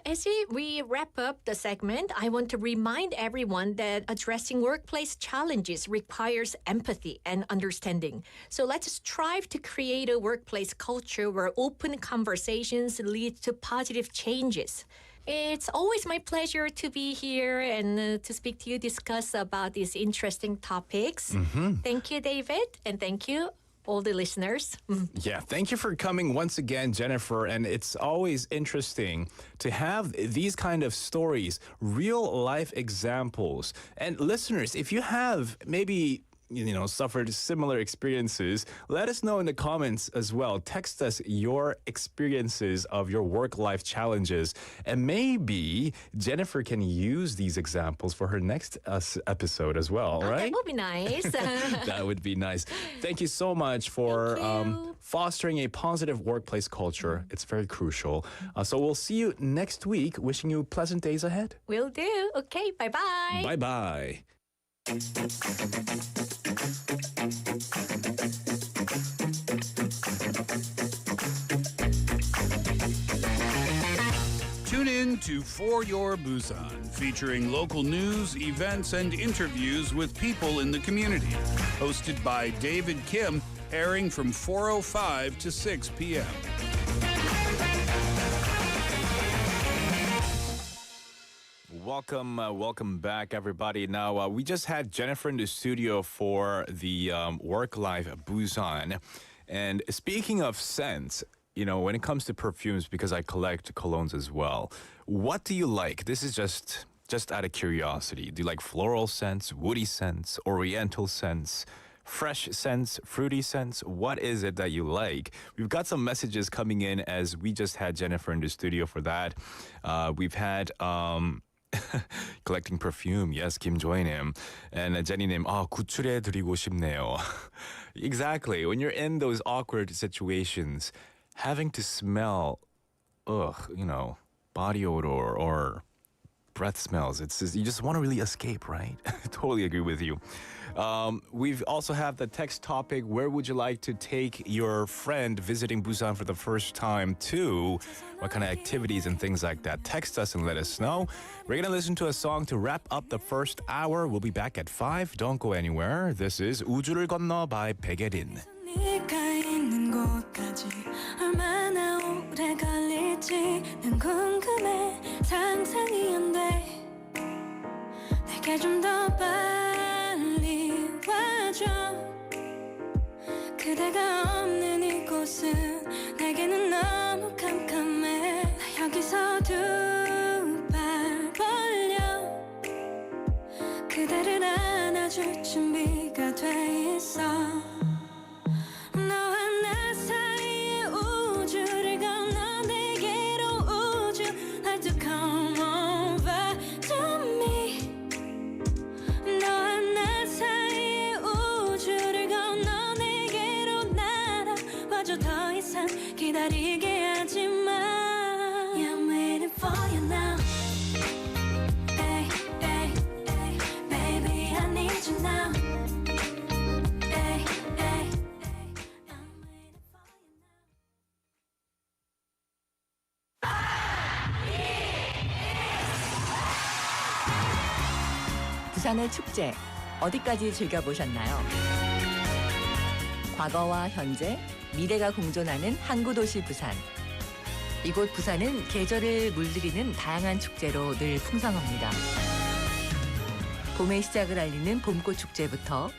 As we wrap up the segment, I want to remind everyone that addressing workplace challenges requires empathy and understanding. So let's strive to create a workplace culture where open conversations lead to positive changes. It's always my pleasure to be here and to speak to you, discuss about these interesting topics. Thank you, David, and thank you, all the listeners. Yeah, thank you for coming once again, Jennifer. And it's always interesting to have these kind of stories, real life examples. And listeners, if you have maybe suffered similar experiences, let us know in the comments as well. Text us your experiences of your work-life challenges. And maybe Jennifer can use these examples for her next episode as well, right? That would be nice. That would be nice. Thank you so much for fostering a positive workplace culture. It's very crucial. So we'll see you next week. Wishing you pleasant days ahead. Will do. Okay, bye-bye. Bye-bye. Tune in to For.Your-Busan, featuring local news, events, and interviews with people in the community. Hosted by David Kim, airing from 4:05 to 6 p.m. Welcome back, everybody. Now, we just had Jennifer in the studio for the Work Life Busan. And speaking of scents, when it comes to perfumes, because I collect colognes as well, what do you like? This is just out of curiosity. Do you like floral scents, woody scents, oriental scents, fresh scents, fruity scents? What is it that you like? We've got some messages coming in as we just had Jennifer in the studio for that. We've had... collecting perfume. Yes, 김조이님. And Jenny님, 구출해 드리고 싶네요. Exactly. When you're in those awkward situations, having to smell, body odor or breath smells, you just want to really escape, right? I totally agree with you. We've also have the text topic, where would you like to take your friend visiting Busan for the first time to? What kind of activities and things like that? Text us and let us know. We're going to listen to a song to wrap up the first hour. We'll be back at 5. Don't go anywhere. This is 우주를 건너 by 백예린. 네가 있는 곳까지 얼마나 오래 걸릴지는 궁금해. 상상이 안 돼. 내게 좀 더 빨리 와줘. 그대가 없는 이곳은 내게는 너무 깜깜해. 나 여기서 두 발 벌려 그대를 안아줄 준비가 돼 있어. 너와 나 사이의 우주를 건너 내게로 우주 like to come over to me. 너와 나 사이의 우주를 건너 내게로 날아와줘. 더 이상 기다리게 하지 마. Yeah, I'm waiting for you now. Hey, hey, hey, baby, I need you now. Hey, hey, hey, I'm waiting for you now. 부산의 축제 어디까지 즐겨보셨나요? 과거와 현재, 미래가 공존하는 항구도시 부산. 이곳 부산은 계절을 물들이는 다양한 축제로 늘 풍성합니다. 봄의 시작을 알리는 봄꽃 축제부터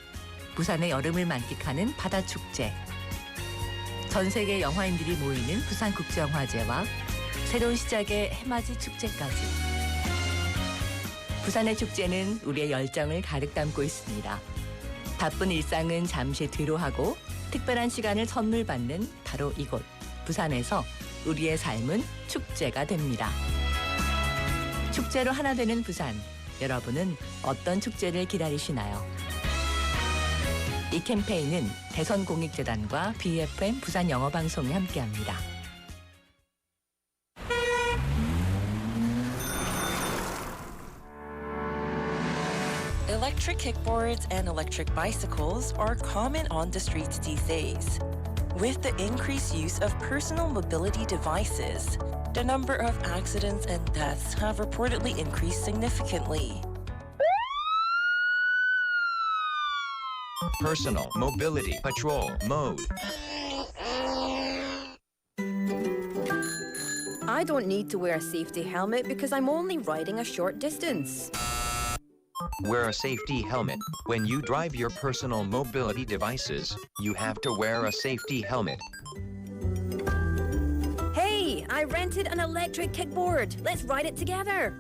부산의 여름을 만끽하는 바다축제, 전 세계 영화인들이 모이는 부산국제영화제와 새로운 시작의 해맞이 축제까지. 부산의 축제는 우리의 열정을 가득 담고 있습니다. 바쁜 일상은 잠시 뒤로하고 특별한 시간을 선물 받는 바로 이곳 부산에서 우리의 삶은 축제가 됩니다. 축제로 하나 되는 부산. 여러분은 어떤 축제를 기다리시나요? 이 캠페인은 대선공익재단과 BFM 부산영어방송이 함께합니다. Electric kickboards and electric bicycles are common on the streets these days. With the increased use of personal mobility devices, the number of accidents and deaths have reportedly increased significantly. Personal Mobility Patrol Mode. I don't need to wear a safety helmet because I'm only riding a short distance. Wear a safety helmet. When you drive your personal mobility devices, you have to wear a safety helmet. Hey, I rented an electric kickboard. Let's ride it together.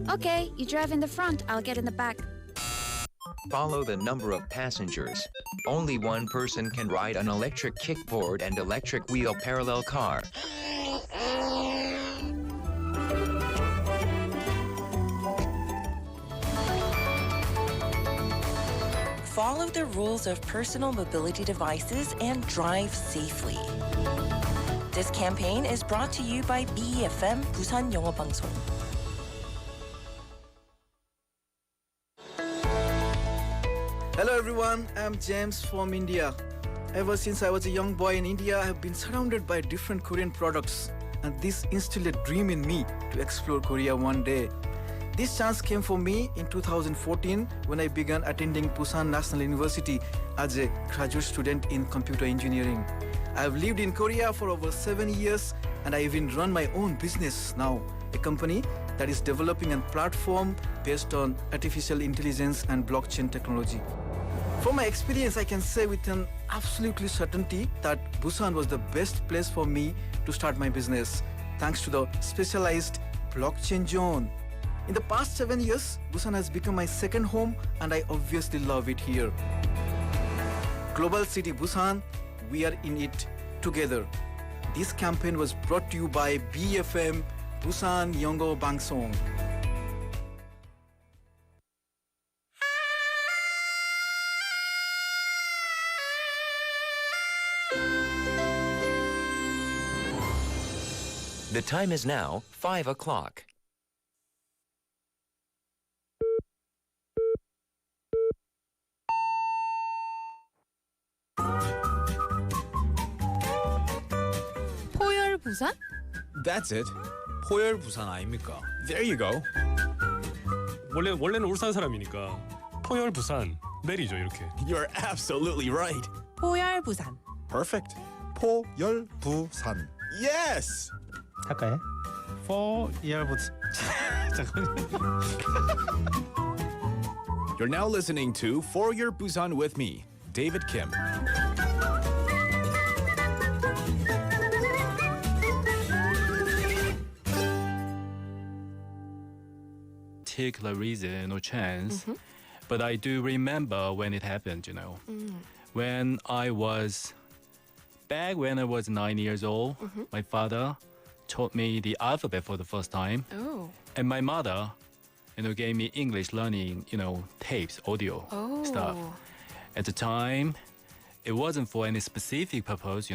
Okay, you drive in the front, I'll get in the back. Follow the number of passengers. Only one person can ride an electric kickboard and electric wheel parallel car. Follow the rules of personal mobility devices and drive safely. This campaign is brought to you by BFM 부산영어방송. Hello everyone, I'm James from India. Ever since I was a young boy in India, I have been surrounded by different Korean products, and this instilled a dream in me to explore Korea one day. This chance came for me in 2014 when I began attending Busan National University as a graduate student in computer engineering. I have lived in Korea for over 7 years, and I even run my own business now, a company that is developing a platform based on artificial intelligence and blockchain technology. From my experience, I can say with an absolutely certainty that Busan was the best place for me to start my business, thanks to the specialized blockchain zone. In the past 7 years, Busan has become my second home, and I obviously love it here. Global City Busan, we are in it together. This campaign was brought to you by BFM Busan 영어방송. The time is now 5 o'clock. 포.열-부산? That's it. 포.열-부산 아닙니까? There you go. 원래는 울산 사람이니까 포.열-부산 내리죠 이렇게. You're absolutely right. 포.열-부산. Perfect. 포.열-부산. Yes! 할까요? 포.열-부산. 잠깐만요. You're now listening to *For-Your-Busan with me, David Kim. Particular reason or chance, but I do remember when it happened, When I was 9 years old, my father taught me the alphabet for the first time. Oh. And my mother, gave me English learning, tapes, audio stuff. At the time, it wasn't for any specific purpose,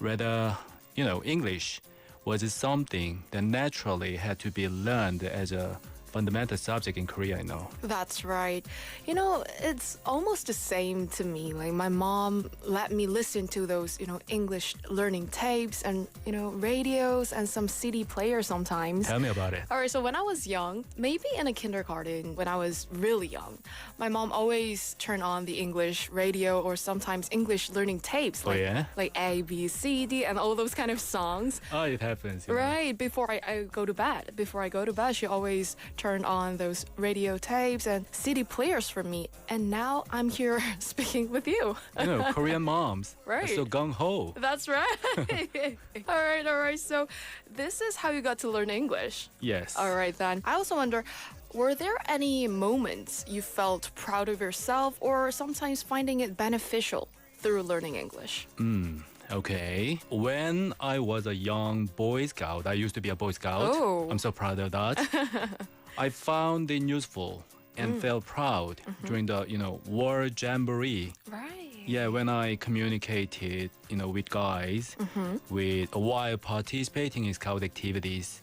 Rather, English was something that naturally had to be learned as a fundamental subject in Korea, That's right. It's almost the same to me. Like my mom let me listen to those, English learning tapes and, radios and some CD players sometimes. Tell me about it. All right, so when I was young, maybe in a kindergarten, when I was really young, my mom always turned on the English radio or sometimes English learning tapes. Oh, yeah? Like A, B, C, D, and all those kind of songs. Oh, it happens. Right, before I go to bed. Before I go to bed, she always turned on those radio tapes and CD players for me. And now I'm here speaking with you. Korean moms. Right. Are so gung-ho. That's right. All right. So this is how you got to learn English. Yes. All right, then. I also wonder, were there any moments you felt proud of yourself or sometimes finding it beneficial through learning English? Okay. When I was a young Boy Scout, I used to be a Boy Scout. Oh. I'm so proud of that. I found it useful and felt proud during the, World Jamboree. Right. Yeah, when I communicated, with guys while participating in scout activities.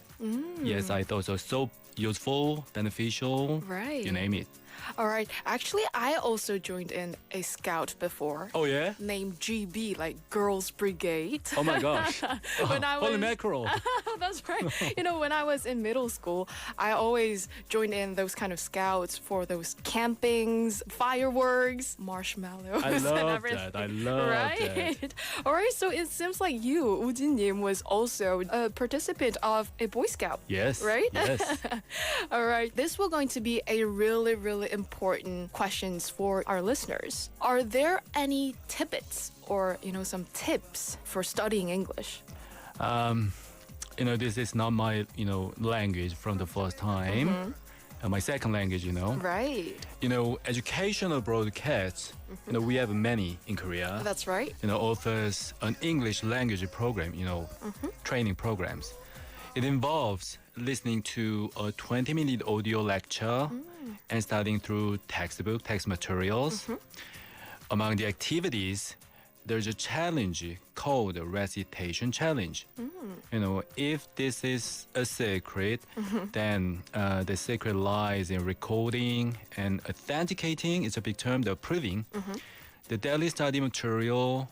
Yes, I thought so useful, beneficial, Right. you name it. All right. Actually, I also joined in a scout before. Oh, yeah? Named GB, like Girls Brigade. Oh, my gosh. When I Holy was- mackerel. That's right. When I was in middle school, I always joined in those kind of scouts for those campings, fireworks, marshmallows, I and love everything. that. I love right? that. All right. So it seems like you, Ujin-nim, was also a participant of a Boy Scout. Yes. Right? Yes. All right. This will going to be a really, really important questions for our listeners. Are there any tidbits or, some tips for studying English? This is not my, language from the first time. My second language, Right. Educational broadcasts, we have many in Korea. That's right. Offers an English language program, training programs. It involves listening to a 20-minute audio lecture and studying through text materials. Among the activities, there's a challenge called a recitation challenge. If this is a secret, then the secret lies in recording and authenticating. It's a big term, the proving the daily study material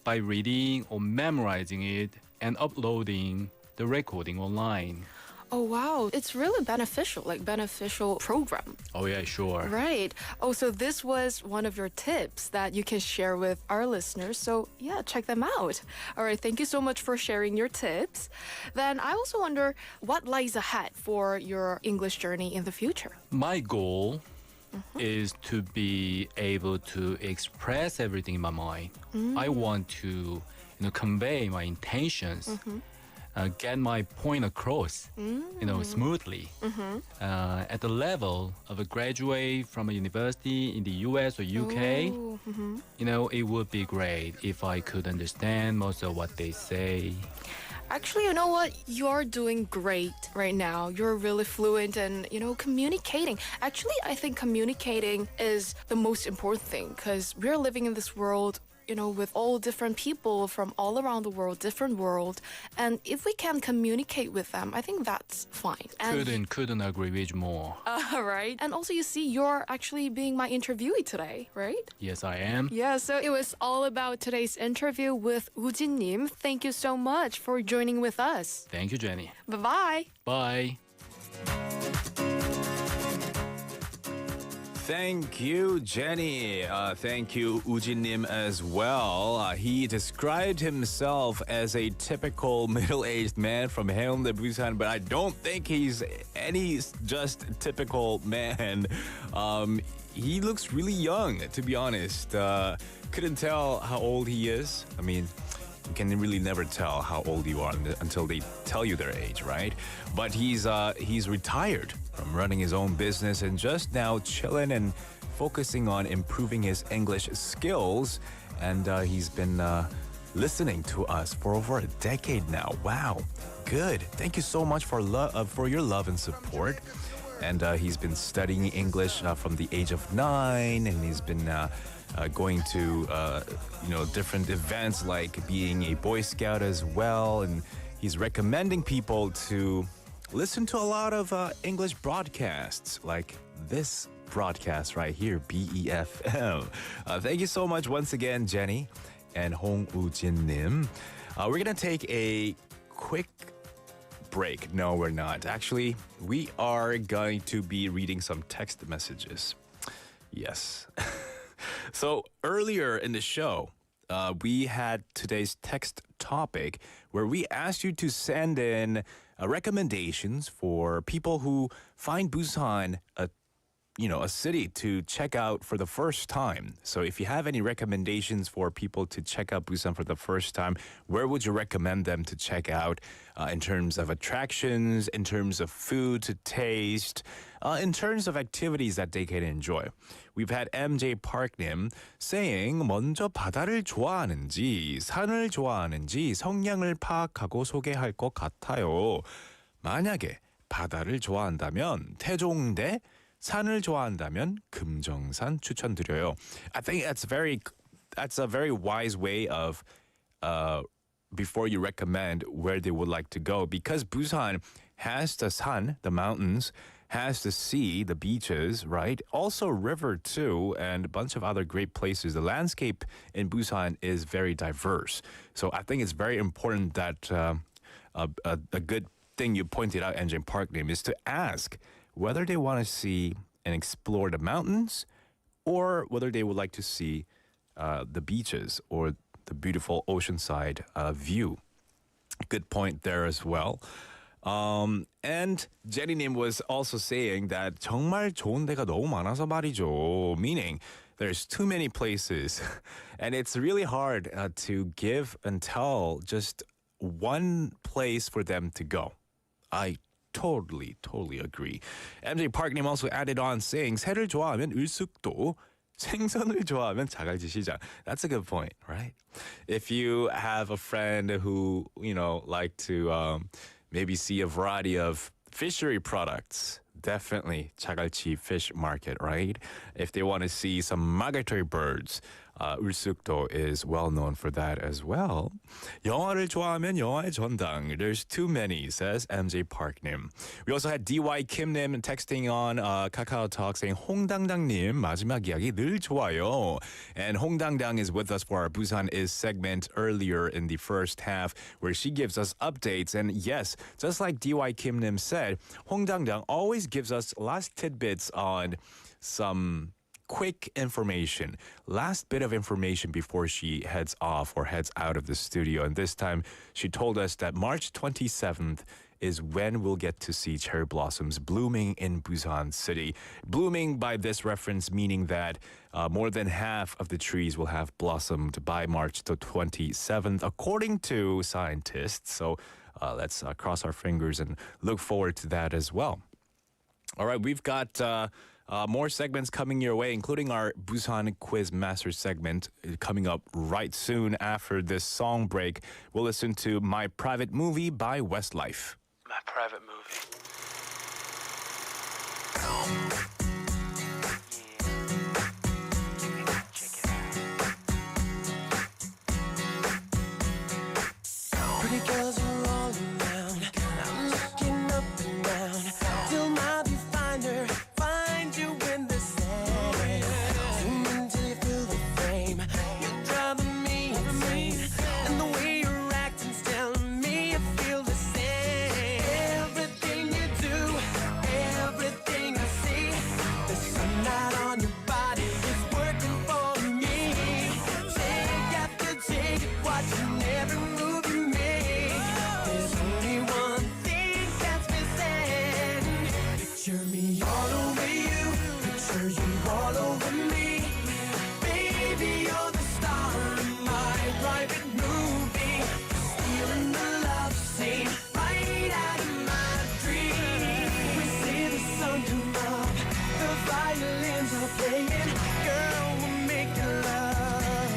by reading or memorizing it and uploading the recording online. Oh, wow. It's really beneficial program. Oh, yeah, sure. Right. Oh, so this was one of your tips that you can share with our listeners. So, yeah, check them out. All right. Thank you so much for sharing your tips. Then I also wonder what lies ahead for your English journey in the future. My goal is to be able to express everything in my mind. I want to convey my intentions. Get my point across, smoothly. At the level of a graduate from a university in the US or UK, it would be great if I could understand most of what they say. Actually, you know what? You're doing great right now. You're really fluent and, communicating. Actually, I think communicating is the most important thing because we're living in this world with all different people from all around the world, different world. And if we can communicate with them, I think that's fine. And Couldn't agree with more. right. And also, you see, you're actually being my interviewee today, right? Yes, I am. Yeah, so it was all about today's interview with Ujin-nim. Thank you so much for joining with us. Thank you, Jenny. Bye-bye. Bye. Thank you, Jenny. Thank you, Ujin-nim, as well. He described himself as a typical middle-aged man from Busan, but I don't think he's any just typical man. He looks really young, to be honest. Couldn't tell how old he is. I mean, you can really never tell how old you are until they tell you their age, right? But he's retired from running his own business and just now chilling and focusing on improving his English skills. And he's been listening to us for over a decade now. Wow, good. Thank you so much for your love and support. And he's been studying English from the age of 9, and he's been going to different events like being a Boy Scout as well, and he's recommending people to listen to a lot of English broadcasts like this broadcast right here, BEFM. Thank you so much once again, Jenny and Hong Woo-jin Nim. We're going to take a quick break. No, we're not. Actually, we are going to be reading some text messages. Yes. So earlier in the show, we had today's text topic where we asked you to send in recommendations for people who find Busan a city to check out for the first time. So if you have any recommendations for people to check out Busan for the first time, where would you recommend them to check out in terms of attractions, in terms of food to taste, in terms of activities that they can enjoy? We've had MJ Park님 saying 먼저 바다를 좋아하는지 산을 좋아하는지 성향을 파악하고 소개할 것 같아요. 만약에 바다를 좋아한다면 태종대, 산을 좋아한다면 금정산 추천드려요. I think that's a very wise way of before you recommend where they would like to go, because Busan has the san, the mountains, has the sea, the beaches, right? Also river too, and a bunch of other great places. The landscape in Busan is very diverse. So I think it's very important that a good thing you pointed out, Engine Park Name, is to ask whether they want to see and explore the mountains or whether they would like to see the beaches or the beautiful oceanside view. Good point there as well. And Jenny-님 was also saying that 정말 좋은 데가 너무 많아서 말이죠. Meaning there's too many places and it's really hard to give and tell just one place for them to go. I totally agree. MJ Park님 also added on saying 새를 좋아하면 을숙도, 생선을 좋아하면 자갈치시장. That's a good point, right? If you have a friend who, like to maybe see a variety of fishery products, definitely 자갈치 fish market, right? If they want to see some migratory birds, 울숙도 is well known for that as well. 영화를 좋아하면 영화의 전당. There's too many, says MJ Park님. We also had DY Kim님 texting on Kakao Talk saying 홍당당님 마지막 이야기 늘 좋아요. And 홍당당 is with us for our Busan Is segment earlier in the first half where she gives us updates. And yes, just like DY Kimnim said, 홍당당 always gives us last tidbits on some quick information, last bit of information before she heads off or heads out of the studio. And this time she told us that March 27th is when we'll get to see cherry blossoms blooming in Busan City. Blooming by this reference meaning that more than half of the trees will have blossomed by March the 27th, according to scientists. So let's cross our fingers and look forward to that as well. All right, we've got more segments coming your way, including our Busan Quiz Master segment coming up right soon after this song break. We'll listen to My Private Movie by Westlife. My private movie. Pretty girls are all around. I'm looking up and down. Till my viewfinder find you in the sand. Zoom in till you feel the frame. You're driving me insane. And the way you're acting's telling me you feel the same. Everything you do, everything I see, the sunlight on your body is working for me. Take after take, watching every move you make. There's only one thing that's missing. Picture me all over you, picture you all over me. Baby, you're the star in my private movie. Stealing the love scene right out of my dream. We see the sun come up, the violins are playing. Girl, we're making love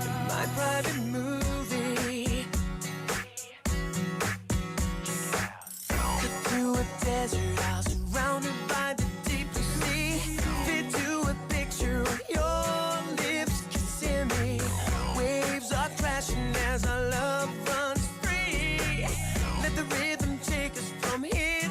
in my private movie. Cut to a desert house surrounded by the deep blue sea. Fit to a picture of your lips kissing me. Waves are crashing as our love runs free. Let the rhythm take us from here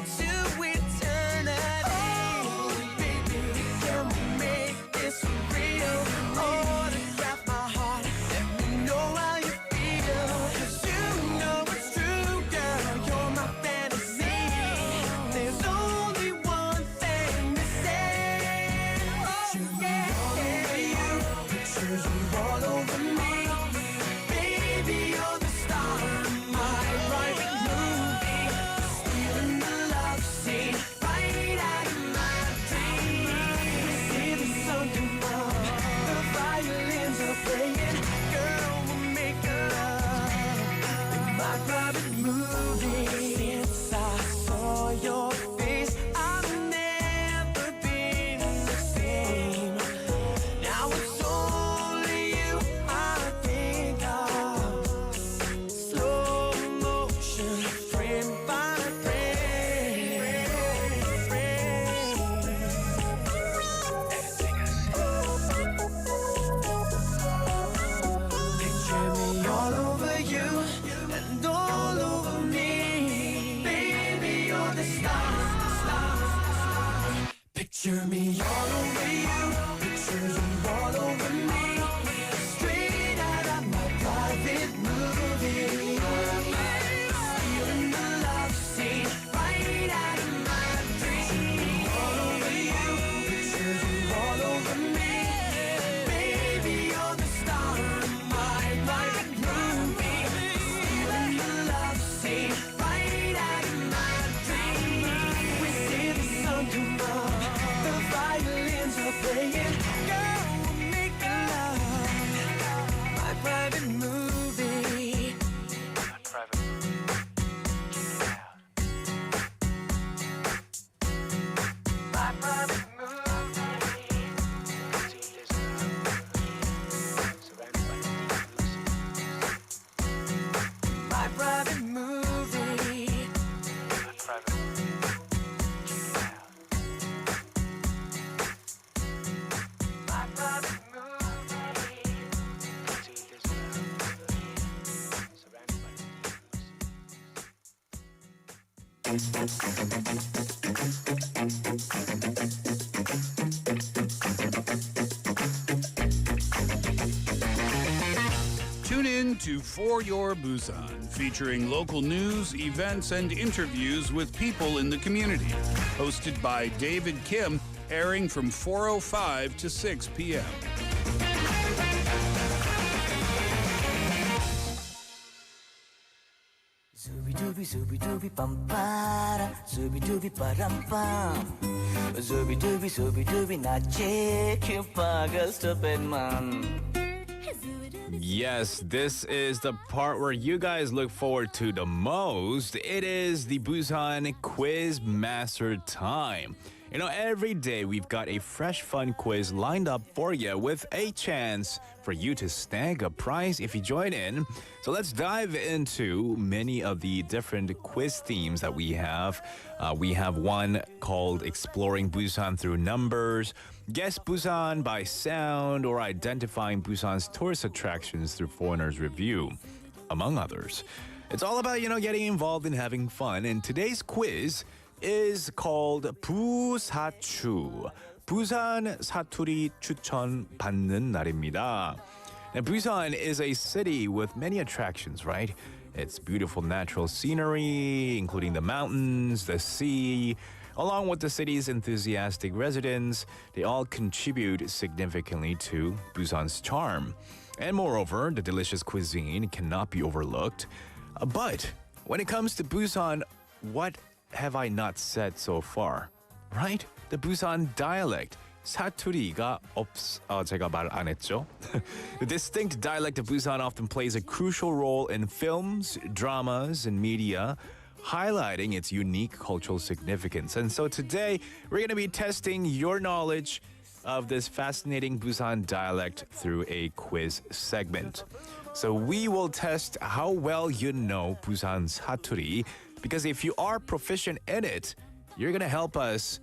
Tune in to For.열-Busan, featuring local news, events, and interviews with people in the community. Hosted by David Kim, airing from 4:05 to 6 p.m. Zooby dooby dooby bum para, zooby dooby param pam. Zooby dooby nache kipaga stupid man. Yes, this is the part where you guys look forward to the most. It is the Busan Quiz Master time. You know, every day we've got a fresh, fun quiz lined up for you with a chance for you to snag a prize if you join in. So let's dive into many of the different quiz themes that we have. We have one called Exploring Busan Through Numbers, Guess Busan by Sound, or Identifying Busan's Tourist Attractions Through Foreigners Review, among others. It's all about, getting involved and having fun. And today's quiz is called 부사추. 부산 사투리 추천 받는 날입니다. Now, Busan is a city with many attractions, right? It's beautiful natural scenery, including the mountains, the sea, along with the city's enthusiastic residents. They all contribute significantly to Busan's charm. And moreover, the delicious cuisine cannot be overlooked. But when it comes to Busan, what have I not said so far? Right? The Busan dialect. 사투리가 제가 말 안 했죠? The distinct dialect of Busan often plays a crucial role in films, dramas, and media, highlighting its unique cultural significance. And so today, we're going to be testing your knowledge of this fascinating Busan dialect through a quiz segment. So we will test how well you know Busan 사투리, because if you are proficient in it, you're going to help us,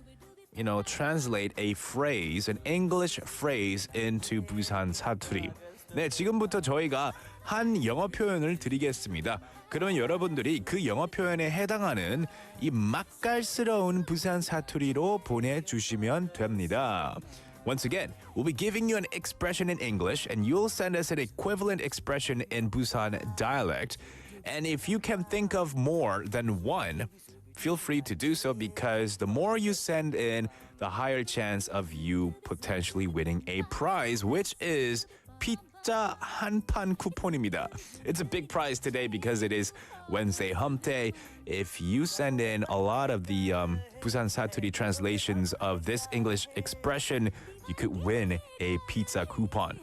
translate a phrase, an English phrase into Busan 사투리. 네, 지금부터 저희가 한 영어 표현을 드리겠습니다. 그러면 여러분들이 그 영어 표현에 해당하는 이 맛깔스러운 부산 사투리로 보내주시면 됩니다. Once again, we'll be giving you an expression in English and you'll send us an equivalent expression in Busan dialect. And if you can think of more than one, feel free to do so, because the more you send in, the higher chance of you potentially winning a prize, which is pizza 한판 쿠폰입니다. It's a big prize today because it is Wednesday Hump Day. If you send in a lot of the Busan 사투리 translations of this English expression, you could win a pizza coupon.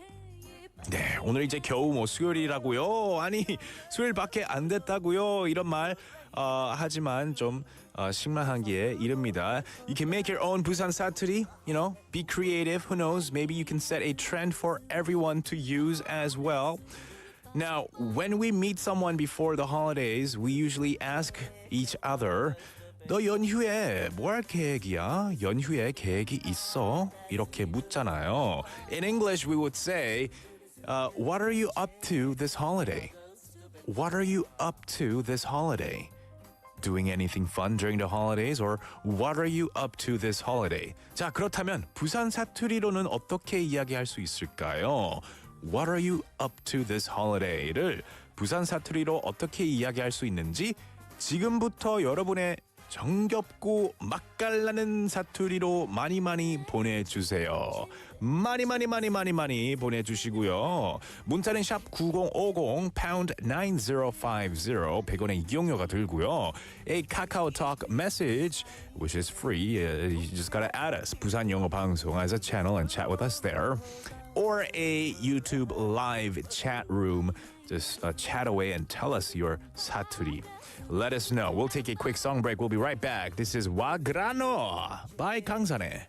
네, 오늘 이제 겨우 수요일이라고요? 아니, 수요일밖에 안 됐다고요? 이런 말 하지만 좀 식만한기에 이릅니다. You can make your own Busan 사투리, be creative. Who knows? Maybe you can set a trend for everyone to use as well. Now, when we meet someone before the holidays, we usually ask each other, 너 연휴에 뭐 할 계획이야? 연휴에 계획이 있어? 이렇게 묻잖아요. In English, we would say, what are you up to this holiday? What are you up to this holiday? Doing anything fun during the holidays? Or what are you up to this holiday? 자, 그렇다면 부산 사투리로는 어떻게 이야기할 수 있을까요? What are you up to this holiday를 부산 사투리로 어떻게 이야기할 수 있는지 지금부터 여러분의 정겹고 맛깔나는 사투리로 많이 보내주세요. 많이 보내주시고요. 문자는 샵 9050 pound 9050 100원의 이용료가 들고요. A KakaoTalk message, which is free. You just gotta add us, 부산 영어방송, as a channel and chat with us there. Or a YouTube live chat room. Just chat away and tell us your 사투리. Let us know. We'll take a quick song break. We'll be right back. This is Wa Grano by 강산에.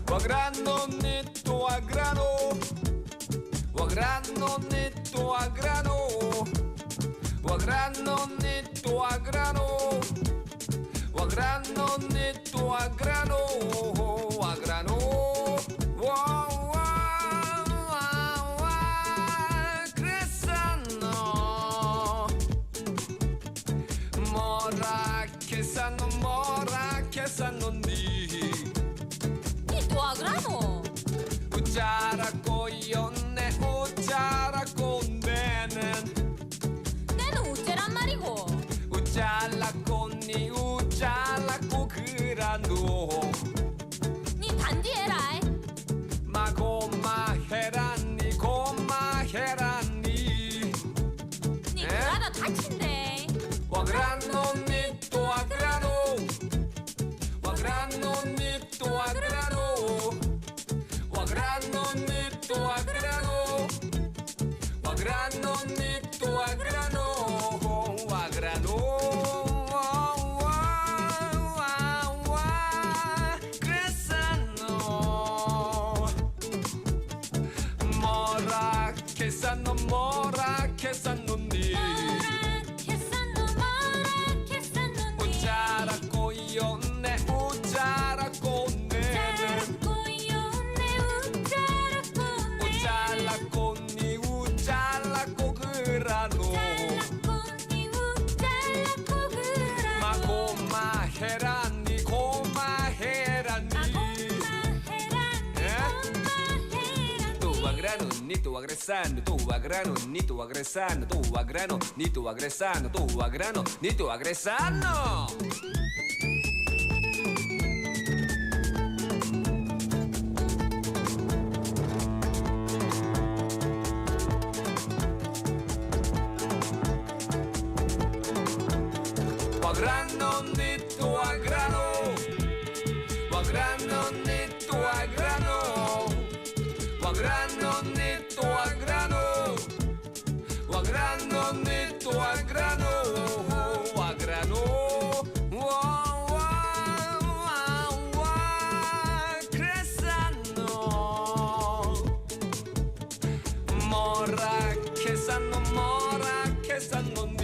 Wa grano netto a grano Wagrano netto a grano. Wagrano netto a grano. Wagrano netto a grano. A grano. Wow, wow, wow, wow. Crescano. Mora che sanno ni. Netto a grano. 우짜라고 연내 우짜라고 내는 내는 우째란 말이고. 우짜라고 니 우짜라고 그라노 니 단디해라. 마고마해라 니 고마해라 니 니 그러다 다친대. 와그라노 니 또 와그라노 와그라노 니 또 와그라노 Wagrano netto a grano. Wagrano netto a grano. Wagrano. Crescano. Mora che sanno ni. 우짜라고 연내 우짜라고 내는 우짜라고 니 우짜라고 그라노 마고마해라 니 고마해라 니 tu agrano ni tu agresano tu agrano ni tu agresano tu agrano ni tu agresano tu agrano ni tu agresano. Wagrano netto a grano. Wagrano netto a grano. Wagrano netto a grano. Wagrano netto a grano. Wagrano. Wow, wow, wow, wow. Crescano. Mora che sanno ni. Mora che sanno ni.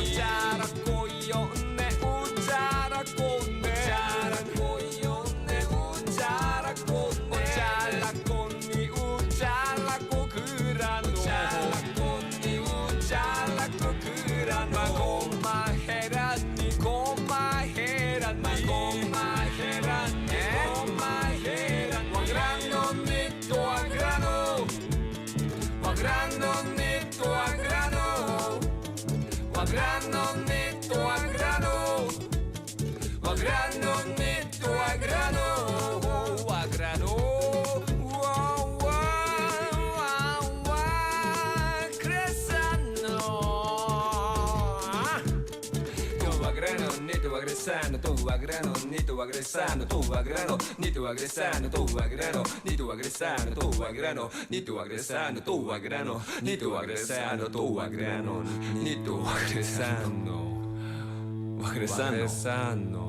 우짜라고 연내 우짜라고 내. 우짜라고 연내 우짜라고 내. 우짜라고 니 우짜라고 그라노. 우짜라고 니 우짜라고 그라노. 고마해라 니 고마해라 니. 고마해라 니 고마해라 니. 와그라노 니 또 와그라노. 와그라노 니 또 와그라노. Wagrano netto a grano. Wagrano netto a grano. Wagrano. Wow, wow, wow, wow. Crescano. Tu wagrano netto agresano. Tu wagrano netto agresano. Tu wagrano netto agresano. Tu wagrano netto agresano. Tu wagrano netto agresano. Tu wagrano netto agresano. Tu wagrano netto agresano. Wagressano. Wagressano.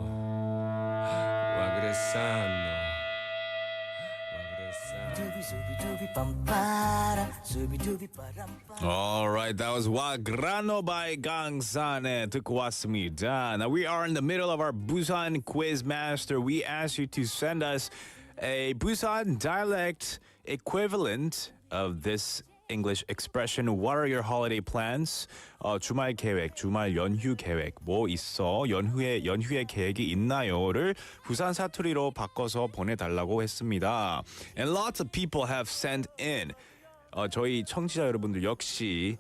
All right, that was Wagrano by Gangsane. 듣고 왔습니다. Now we are in the middle of our Busan Quiz Master. We asked you to send us a Busan dialect equivalent of this English expression. What are your holiday plans? 주말 계획, 주말 연휴 계획 뭐 있어? 연휴에 계획이 있나요?를 부산 사투리로 바꿔서 보내달라고 했습니다. And lots of people have sent in. 저희 청취자 여러분들 역시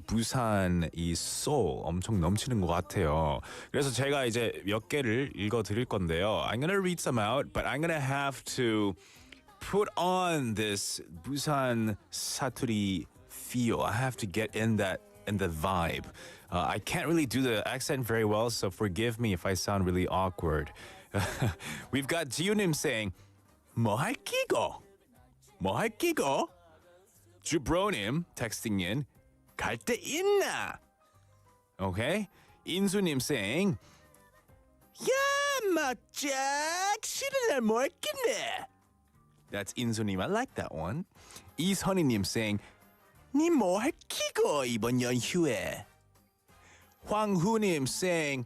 부산 이 soul 엄청 넘치는 것 같아요. 그래서 제가 이제 몇 개를 읽어드릴 건데요. I'm gonna read some out, but I'm gonna have to put on this Busan Saturi feel. I have to get in the vibe. I can't really do the accent very well, so forgive me if I sound really awkward. We've got 지우님 saying, 뭐 할 끼고? 뭐 할 끼고? 주브로님 texting in, 갈 데 있나? Okay? 인수님 saying, 야, 막짝, 싫은 날 뭐 했겠네? That's 인수님. I like that one. 이선희님 saying, 니 뭐 할 끼고 이번 연휴에. 황후님 saying,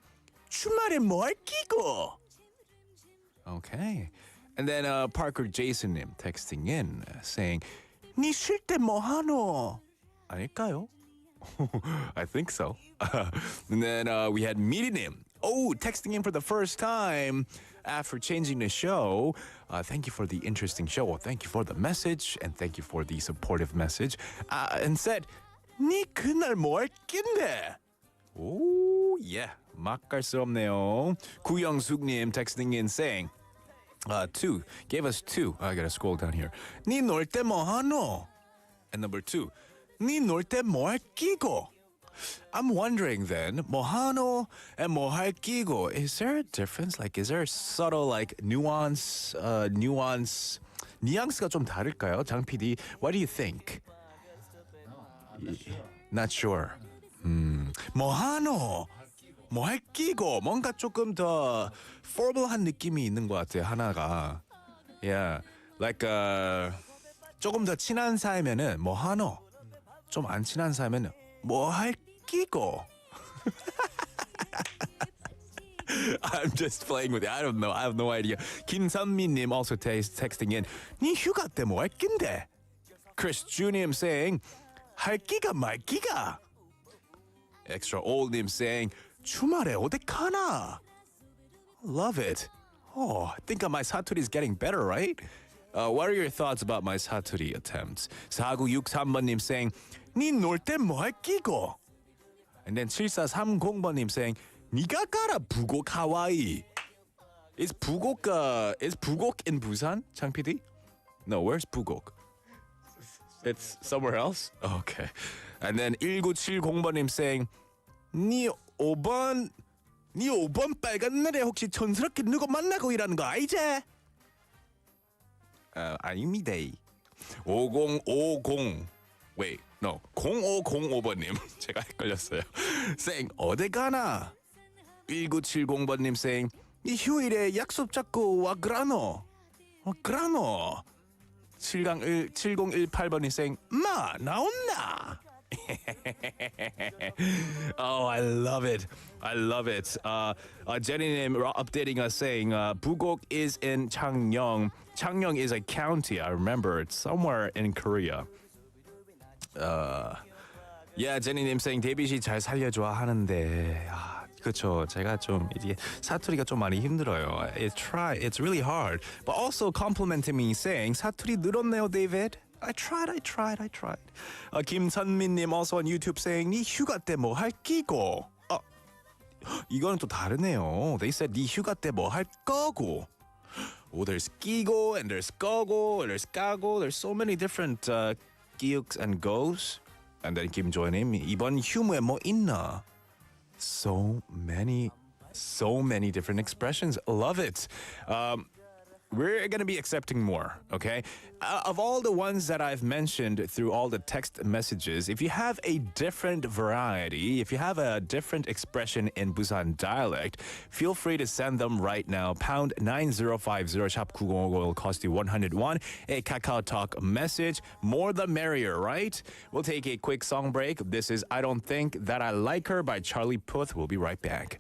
주말에 뭐 할 끼고. Okay. And then Parker Jason님 texting in saying, 니 쉴 때 뭐 하노? 아닐까요? I think so. And then we had 미리님. Oh, texting in for the first time after changing the show. Thank you for the interesting show. Well, thank you for the message. And thank you for the supportive message. And said, 니 그날 뭐 할 낀데? Oh, yeah. 맛깔스럽네요. 구영숙님 texting in saying, two. Gave us two. I gotta scroll down here. 니 놀 때 뭐 하노? And number two. 니 놀 때 뭐 할 끼고? I'm wondering then, 뭐 하노 and 뭐 할 끼고, is there a difference? Like, is there a subtle, like, nuance가 좀 다를까요? 장 PD, what do you think? Not sure. 뭐 하노? 뭐 할 끼고? 뭔가 조금 더 formal한 느낌이 있는 것 같아요, 하나가. Yeah, like, 조금 더 친한 사이면은 뭐 하노? 좀 안 친한 사이면은 뭐 할 끼고. I'm just playing with it. I don't know. I have no idea. 김선미님 also texting in. 니 휴가 때 뭐 할 낀데? Chris Junim saying 할 끼가 말 끼가. Extra old님 saying 주말에 어디 가나? Love it. Oh, I think my 사투리 is getting better, right? What are your thoughts about my 사투리 attempts? 4963번님 saying 니 놀 때 뭐 할 끼고? And then 7430번님 saying 니가 가라 부곡 하와이. Is 부곡 in Busan, Chang PD? No, where's 부곡? It's somewhere else? Okay. And then 1970번님 saying 니 5번 빨간 날에 혹시 촌스럽게 누구 만나고 일하는 거 아니지? 아닙니다. 5050 Wait, no. 0505번님. 제가 헷갈렸어요. saying 어디 가나? 1970번님 saying 이 휴일에 약속 잡고 와 그라노. 그라노. 7018번님 saying 마 나온나. Oh, I love it. I love it. Jenny님 updating us saying Bugok is in Changnyeong. Changnyeong is a county. I remember it's somewhere in Korea. Yeah, 제니님 saying 데이빗이 잘 살려줘 하는데 그렇죠. 제가 좀 이게 사투리가 좀 많이 힘들어요. It's really hard. But also complimenting me saying 사투리 늘었네요, David. I tried. 김선민님 also on YouTube saying 니 휴가 때 뭐 할 끼고? 이거는 또 다르네요. They said 니 휴가 때 뭐 할 거고. Oh, there's 끼고 and there's 거고 and there's 까고. There's so many different 끼ux and goes. And then 김조현님 이번 휴무에 뭐 있나? So many different expressions. Love it. We're going to be accepting more, okay? Of all the ones that I've mentioned through all the text messages, if you have a different variety, if you have a different expression in Busan dialect, feel free to send them right now. Pound 9050 샵 9050 will cost you 101. A Kakao Talk message. More the merrier, right? We'll take a quick song break. This is I Don't Think That I Like Her by Charlie Puth. We'll be right back.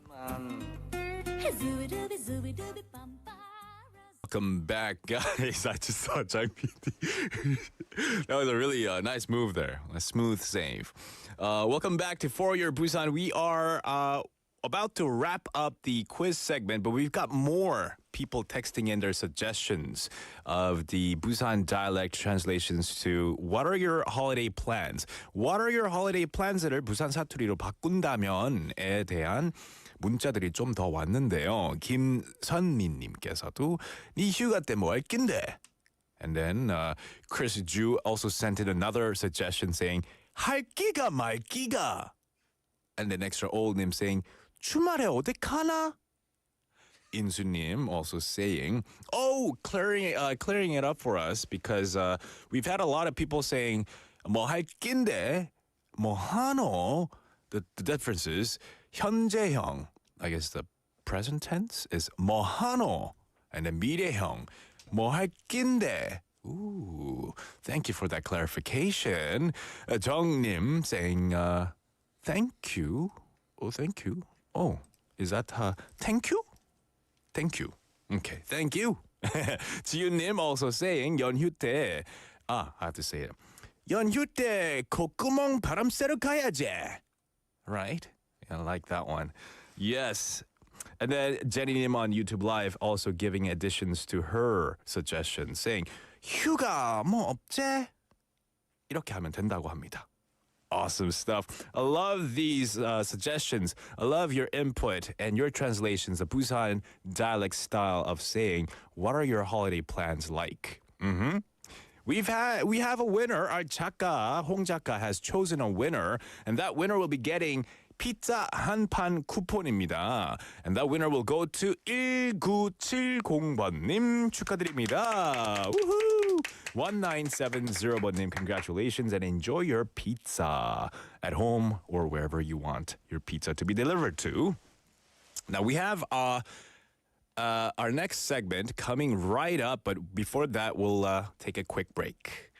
Welcome back, guys. I just saw Jang PD. That was a really nice move there. A smooth save. Welcome back to ~Busan. We are about to wrap up the quiz segment, but we've got more people texting in their suggestions of the Busan dialect translations to what are your holiday plans? What are your holiday plans를 부산 사투리로 바꾼다면에 대한 문자들이 좀 더 왔는데요. 김선민님께서도 니 휴가 때 뭐 할 낀데? And then Chris Ju also sent in another suggestion saying 할 끼가 말 끼가. And then extra old님 saying 주말에 어디 가나? 인수님 also saying, clearing it up for us because we've had a lot of people saying 뭐 할 낀데, 뭐 하노. The differences. 현재형, I guess the present tense is 뭐 하노, and then 미래형, 뭐 할 낀데, Ooh, thank you for that clarification. 정님 saying, thank you. Oh, thank you. Oh, is that thank you? Thank you. Okay, thank you. 지윤님 also saying, 연휴 때, I have to say it. 연휴 때 콧구멍 바람 쐬러 가야지. Right? I like that one. Yes. And then Jenny님 on YouTube Live also giving additions to her suggestion, saying, 휴가 뭐 없제? 이렇게 하면 된다고 합니다. Awesome stuff. I love these suggestions. I love your input and your translations, the Busan dialect style of saying, what are your holiday plans like? Mm-hmm. We have a winner. Our 작가, 홍 작가 has chosen a winner, and that winner will be getting 피자 한 판 쿠폰입니다. And that winner will go to 1970번님 축하드립니다. Woohoo! 1970번님, congratulations and enjoy your pizza at home or wherever you want your pizza to be delivered to. Now we have our next segment coming right up, but before that, we'll take a quick break.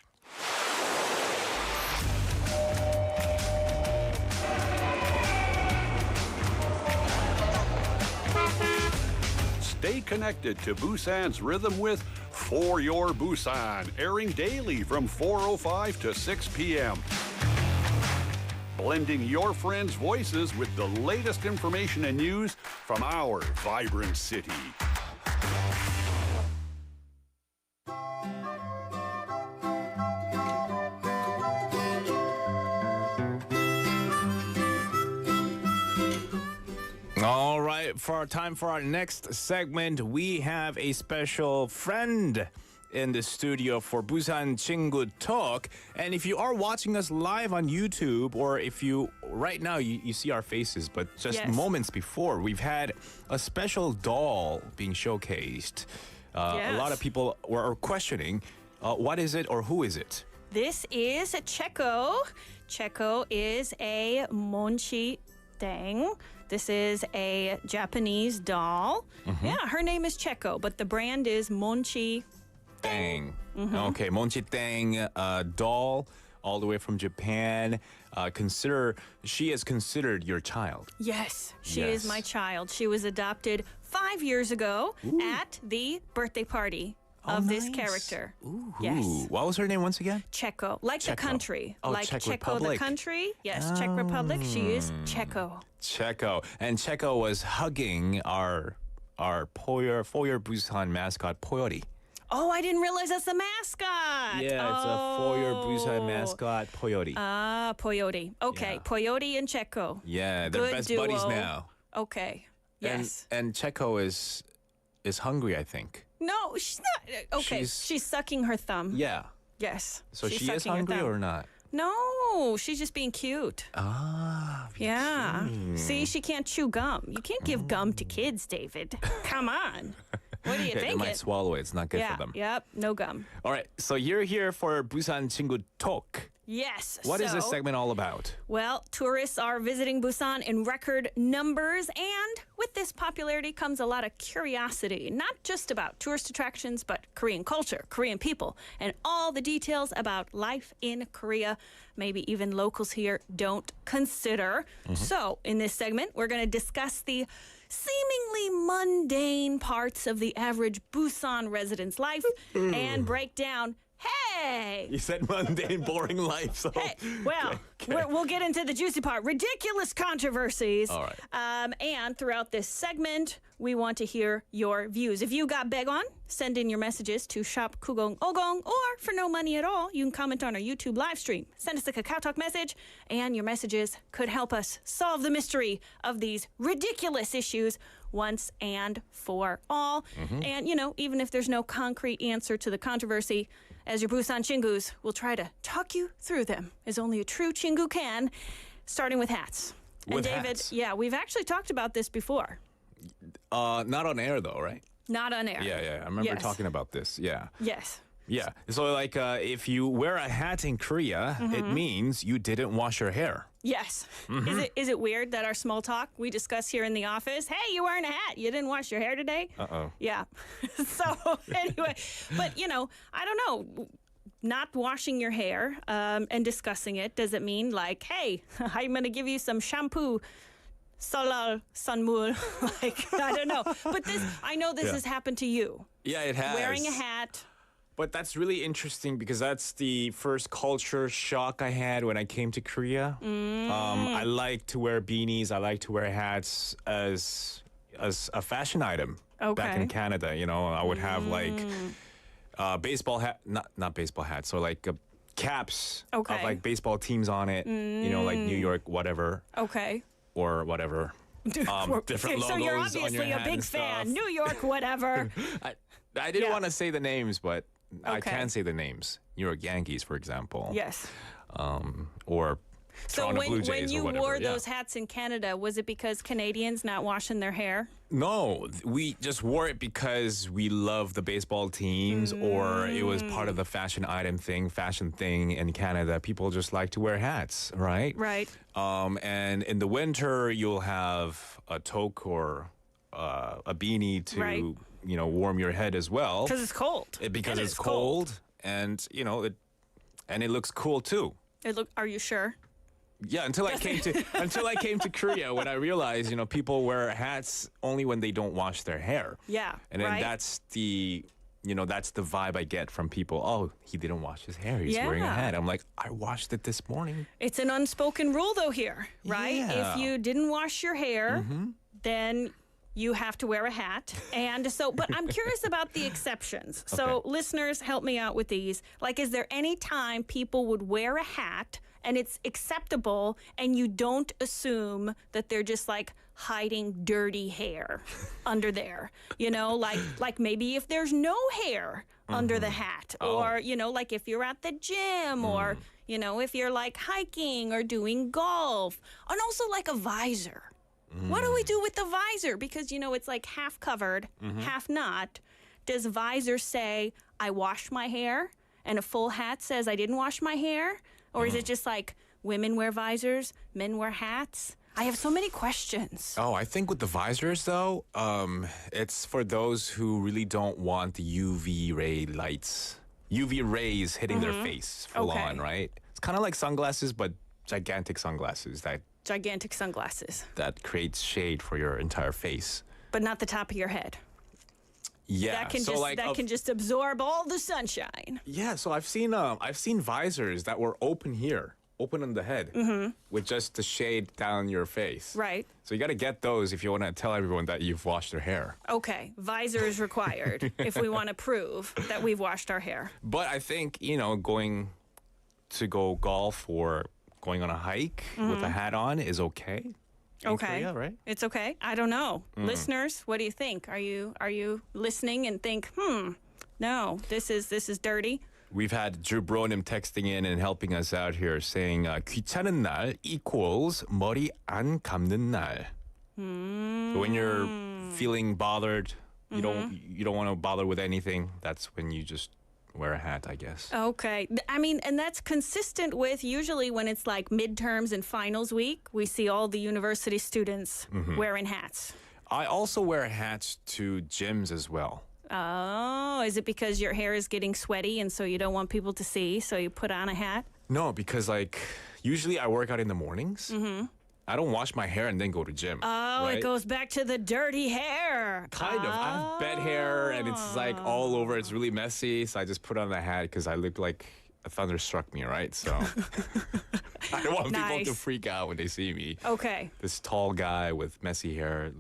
Stay connected to Busan's rhythm with For Your Busan, airing daily from 4:05 to 6 p.m. Blending your friends' voices with the latest information and news from our vibrant city. All right, for our next segment, we have a special friend in the studio for Busan 친구 Talk. And if you are watching us live on YouTube, or if you right now you see our faces, but just moments before, we've had a special doll being showcased. A lot of people were questioning, what is it or who is it? This is Checo. Checo is a monchi dang. This is a Japanese doll. Mm-hmm. Yeah, her name is Checo, but the brand is Monchi Dang. Mm-hmm. Okay, Monchi Dang doll, all the way from Japan. She is considered your child. Yes, she is my child. She was adopted 5 years ago at the birthday party of this character. Ooh. Yes. What was her name once again? Checo, like the country. Oh, like Czech Checo Republic. the country. Yes, Czech Republic. She is Checo. Checo. And Checo was hugging our 포.열-부산 mascot, 포.열. Oh, I didn't realize that's the mascot. Yeah, it's a 포.열-부산 mascot, 포.열. Ah, Poyoti. Okay, Yeah. Poyoti and Checo. Yeah, they're Good best duo. buddies now. Okay. Yes. And Checo is hungry, I think. No, she's not. Okay, she's sucking her thumb. Yeah. Yes. So she's she is sucking her hungry thumb. or not? No, she's just being cute. Ah. Yeah. See, she can't chew gum. You can't give gum to kids, David. Come on. What do you Yeah, think? they might swallow it. It's not good yeah, for them. Yep, no gum. All right, so you're here for Busan 친구 Talk. Yes. What is this segment all about? Well, tourists are visiting Busan in record numbers, and with this popularity comes a lot of curiosity, not just about tourist attractions, but Korean culture, Korean people, and all the details about life in Korea, maybe even locals here don't consider. So, in this segment, we're going to discuss the seemingly mundane parts of the average Busan resident's life and break down, hey! You said mundane, boring life. So. Hey, well, we'll get into the juicy part. Ridiculous controversies. All right. And throughout this segment, we want to hear your views. If you got beg on, send in your messages to Shop Kugong Ogong, or for no money at all, you can comment on our YouTube live stream. Send us a Kakao Talk message, and your messages could help us solve the mystery of these ridiculous issues once and for all. And, even if there's no concrete answer to the controversy, as your Busan Chingus, we'll try to talk you through them, as only a true Chingu can, starting with hats. And With David, hats? yeah, we've actually talked about this before. Not on air, though, right? Not on air. Yeah. I remember Yes. talking about this. Yeah. Yes. Yeah. So like if you wear a hat in Korea, it means you didn't wash your hair. Yes. Is it weird that our small talk we discuss here in the office? Hey, you're wearing a hat. You didn't wash your hair today? Uh-oh. Yeah. So anyway, but you know, I don't know. Not washing your hair and discussing it, does it mean like, hey, I'm going to give you some shampoo, solal, sunmul? Like, I don't know. But I know this has happened to you. Yeah, it has. Wearing a hat. But that's really interesting because that's the first culture shock I had when I came to Korea. I like to wear beanies. I like to wear hats as a fashion item. Back in Canada, you know, I would have like baseball hat, not baseball hats, so like caps of like baseball teams on it. You know, like New York, whatever. Okay. Or whatever. Different logos so you're on your obviously a hat big and fan. stuff. New York, whatever. I didn't want to say the names, but I Okay. can say the names. New York Yankees, for example. Yes. Or So Toronto Blue when Jays you or whatever. wore yeah. those hats in Canada, was it because Canadians not washing their hair? No, we just wore it because we love the baseball teams, or it was part of the fashion thing in Canada. People just like to wear hats, right? Right. And in the winter, you'll have a toque or a beanie to, you know, warm your head as well. Because it's cold. Because And it's cold, and you know, it looks cool too. Are you sure? Yeah, until I came to Korea, when I realized, you know, people wear hats only when they don't wash their hair. Yeah. And then that's the vibe I get from people. Oh, he didn't wash his hair. He's wearing a hat. I'm like, I washed it this morning. It's an unspoken rule though here, right? Yeah. If you didn't wash your hair, then you have to wear a hat. And so, but I'm curious about the exceptions. So listeners, help me out with these. Like, is there any time people would wear a hat and it's acceptable and you don't assume that they're just like hiding dirty hair under there? You know, like maybe if there's no hair under the hat, or, you know, like if you're at the gym, or, you know, if you're like hiking or doing golf, and also like a visor. What do we do with the visor? Because, you know, it's like half covered, half not. Does visor say, I washed my hair? And a full hat says, I didn't wash my hair? Or is it just like women wear visors, men wear hats? I have so many questions. Oh, I think with the visors, though, it's for those who really don't want the UV rays hitting their face full on, right? It's kind of like sunglasses, but gigantic sunglasses that creates shade for your entire face. But not the top of your head. Yeah, That can just absorb all the sunshine. Yeah, so I've seen visors that were open on the head, with just the shade down your face. Right. So you got to get those if you want to tell everyone that you've washed their hair. Okay, visor is required if we want to prove that we've washed our hair. But I think, you know, going to go golf or going on a hike with a hat on is okay. In Korea, right? It's okay. I don't know. Listeners, what do you think? Are you listening and think, no, this is dirty? We've had Drew Bronim texting in and helping us out here, saying 귀찮은 날 equals 머리 안 감는 날. So when you're feeling bothered, you don't want to bother with anything. That's when you just wear a hat, I guess. Okay. I mean, and that's consistent with usually when it's like midterms and finals week, we see all the university students wearing hats. I also wear hats to gyms as well. Oh, is it because your hair is getting sweaty and so you don't want people to see, so you put on a hat? No, because like usually I work out in the mornings. I don't wash my hair and then go to gym. Oh, right? It goes back to the dirty hair. Kind of. I have bed hair and it's like all over. It's really messy. So I just put on the hat because I look like a thunder struck me, right? So I don't want people to freak out when they see me. Okay. This tall guy with messy hair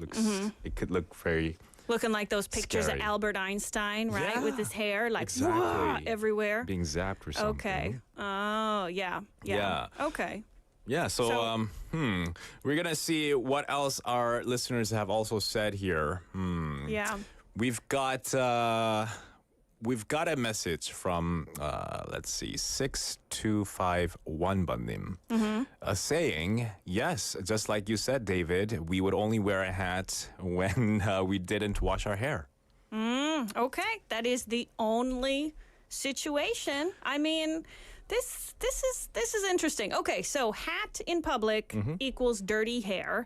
it could look very looking like those pictures scary. of Albert Einstein, right? Yeah, with his hair like exactly. everywhere. Being zapped or something. Okay. Oh, yeah. Okay. Yeah, so we're going to see what else our listeners have also said here. Yeah. We've got a message from, let's see, 6251번님 saying, yes, just like you said, David, we would only wear a hat when we didn't wash our hair. Okay. That is the only situation. I mean, this is interesting. Okay, so hat in public equals dirty hair.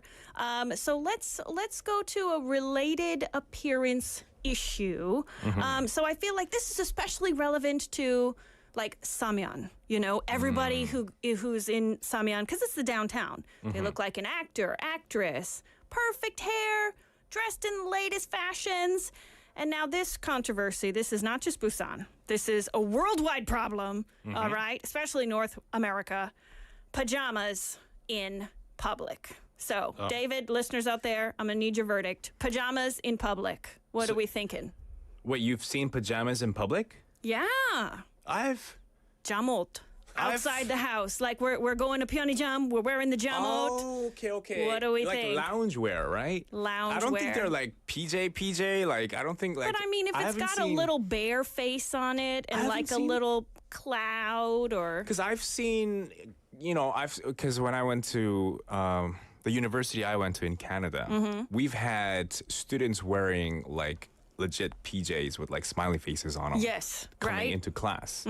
So let's go to a related appearance issue. So I feel like this is especially relevant to like Samyeon, everybody who's in Samyeon, because it's the downtown. They look like an actor, actress, perfect hair, dressed in the latest fashions. And now this controversy, this is not just Busan. This is a worldwide problem, all right, especially North America. Pajamas in public. So, David, listeners out there, I'm going to need your verdict. Pajamas in public. What are we thinking? Wait, you've seen pajamas in public? Yeah. Jamot. Outside the house. Like we're going to Pyeongjam, we're wearing the jamot. Oh, okay. What do we like think? Loungewear, right? Loungewear. I don't think they're like PJ. Like, I don't think like. But I mean, if it's got a little bear face on it and like a little cloud or. Because I've seen, because when I went to the university I went to in Canada, we've had students wearing like legit PJs with like smiley faces on them. Yes, coming into class.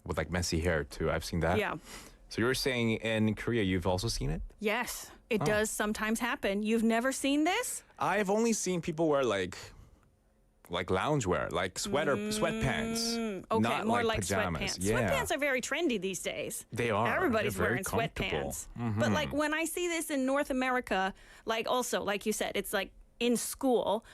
With like messy hair too. I've seen that. Yeah. So you're saying in Korea you've also seen it? Yes, it does sometimes happen. You've never seen this? I've only seen people wear like loungewear, like sweatpants. Okay, not more like pajamas. sweatpants. Yeah. Sweatpants are very trendy these days. They are. Everybody's They're very wearing comfortable. sweatpants. But like when I see this in North America, like also, like you said, it's like in school,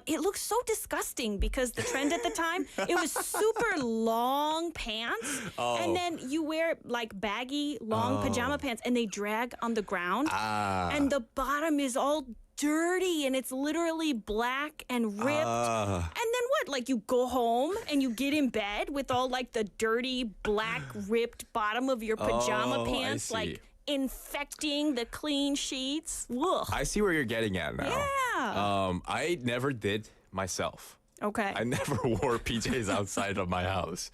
it looks so disgusting because the trend at the time, it was super long pants. And then you wear like baggy, long pajama pants and they drag on the ground. And the bottom is all dirty and it's literally black and ripped. And then what? Like you go home and you get in bed with all like the dirty, black, ripped bottom of your pajama pants, like infecting the clean sheets. Ugh. I see where you're getting at now. Yeah. I never did myself. Okay. I never wore PJs outside of my house.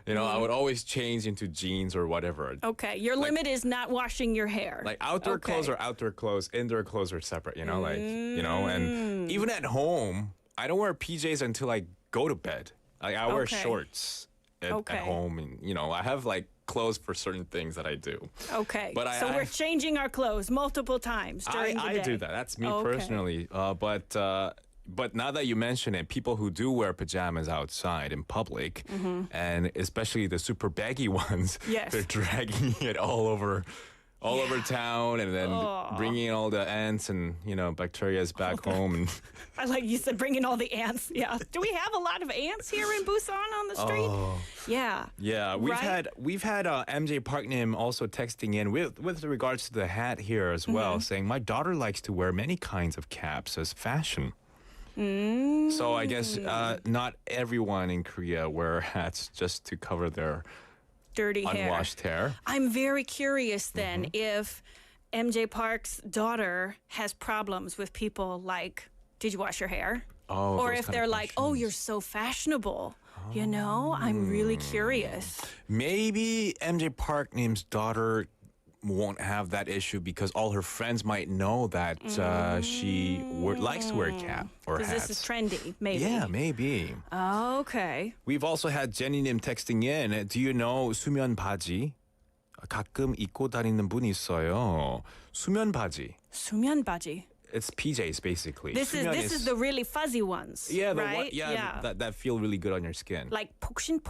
I would always change into jeans or whatever. Okay. Your limit is not washing your hair. Like outdoor clothes are outdoor clothes, indoor clothes are separate, and even at home, I don't wear PJs until I go to bed. Like I wear shorts at home and I have like clothes for certain things that I do. Okay. But so we're changing our clothes multiple times during the day. I do that. That's me personally. But now that you mention it, people who do wear pajamas outside in public, and especially the super baggy ones, they're dragging it all over town and then bringing all the ants and bacteria back home. And I like you said, bringing all the ants. Yeah. Do we have a lot of ants here in Busan on the street? Yeah. Yeah, we've had MJ Parknim also texting in with regards to the hat here as well, saying my daughter likes to wear many kinds of caps as fashion. So I guess not everyone in Korea wear hats just to cover their dirty unwashed hair. I'm very curious then if MJ Park's daughter has problems with people like, did you wash your hair? Or if they're like, oh, you're so fashionable. I'm really curious. Maybe MJ Parknim's daughter won't have that issue because all her friends might know that she likes to wear a cap or hats. Because this is trendy, maybe. Yeah, maybe. Okay. We've also had Jenny님 texting in. Do you know 수면 바지? 가끔 입고 다니는 분이 있어요. 수면 바지. 수면 바지. It's PJs basically. This is the really fuzzy ones. Yeah, right? That feel really good on your skin. Like pokshin.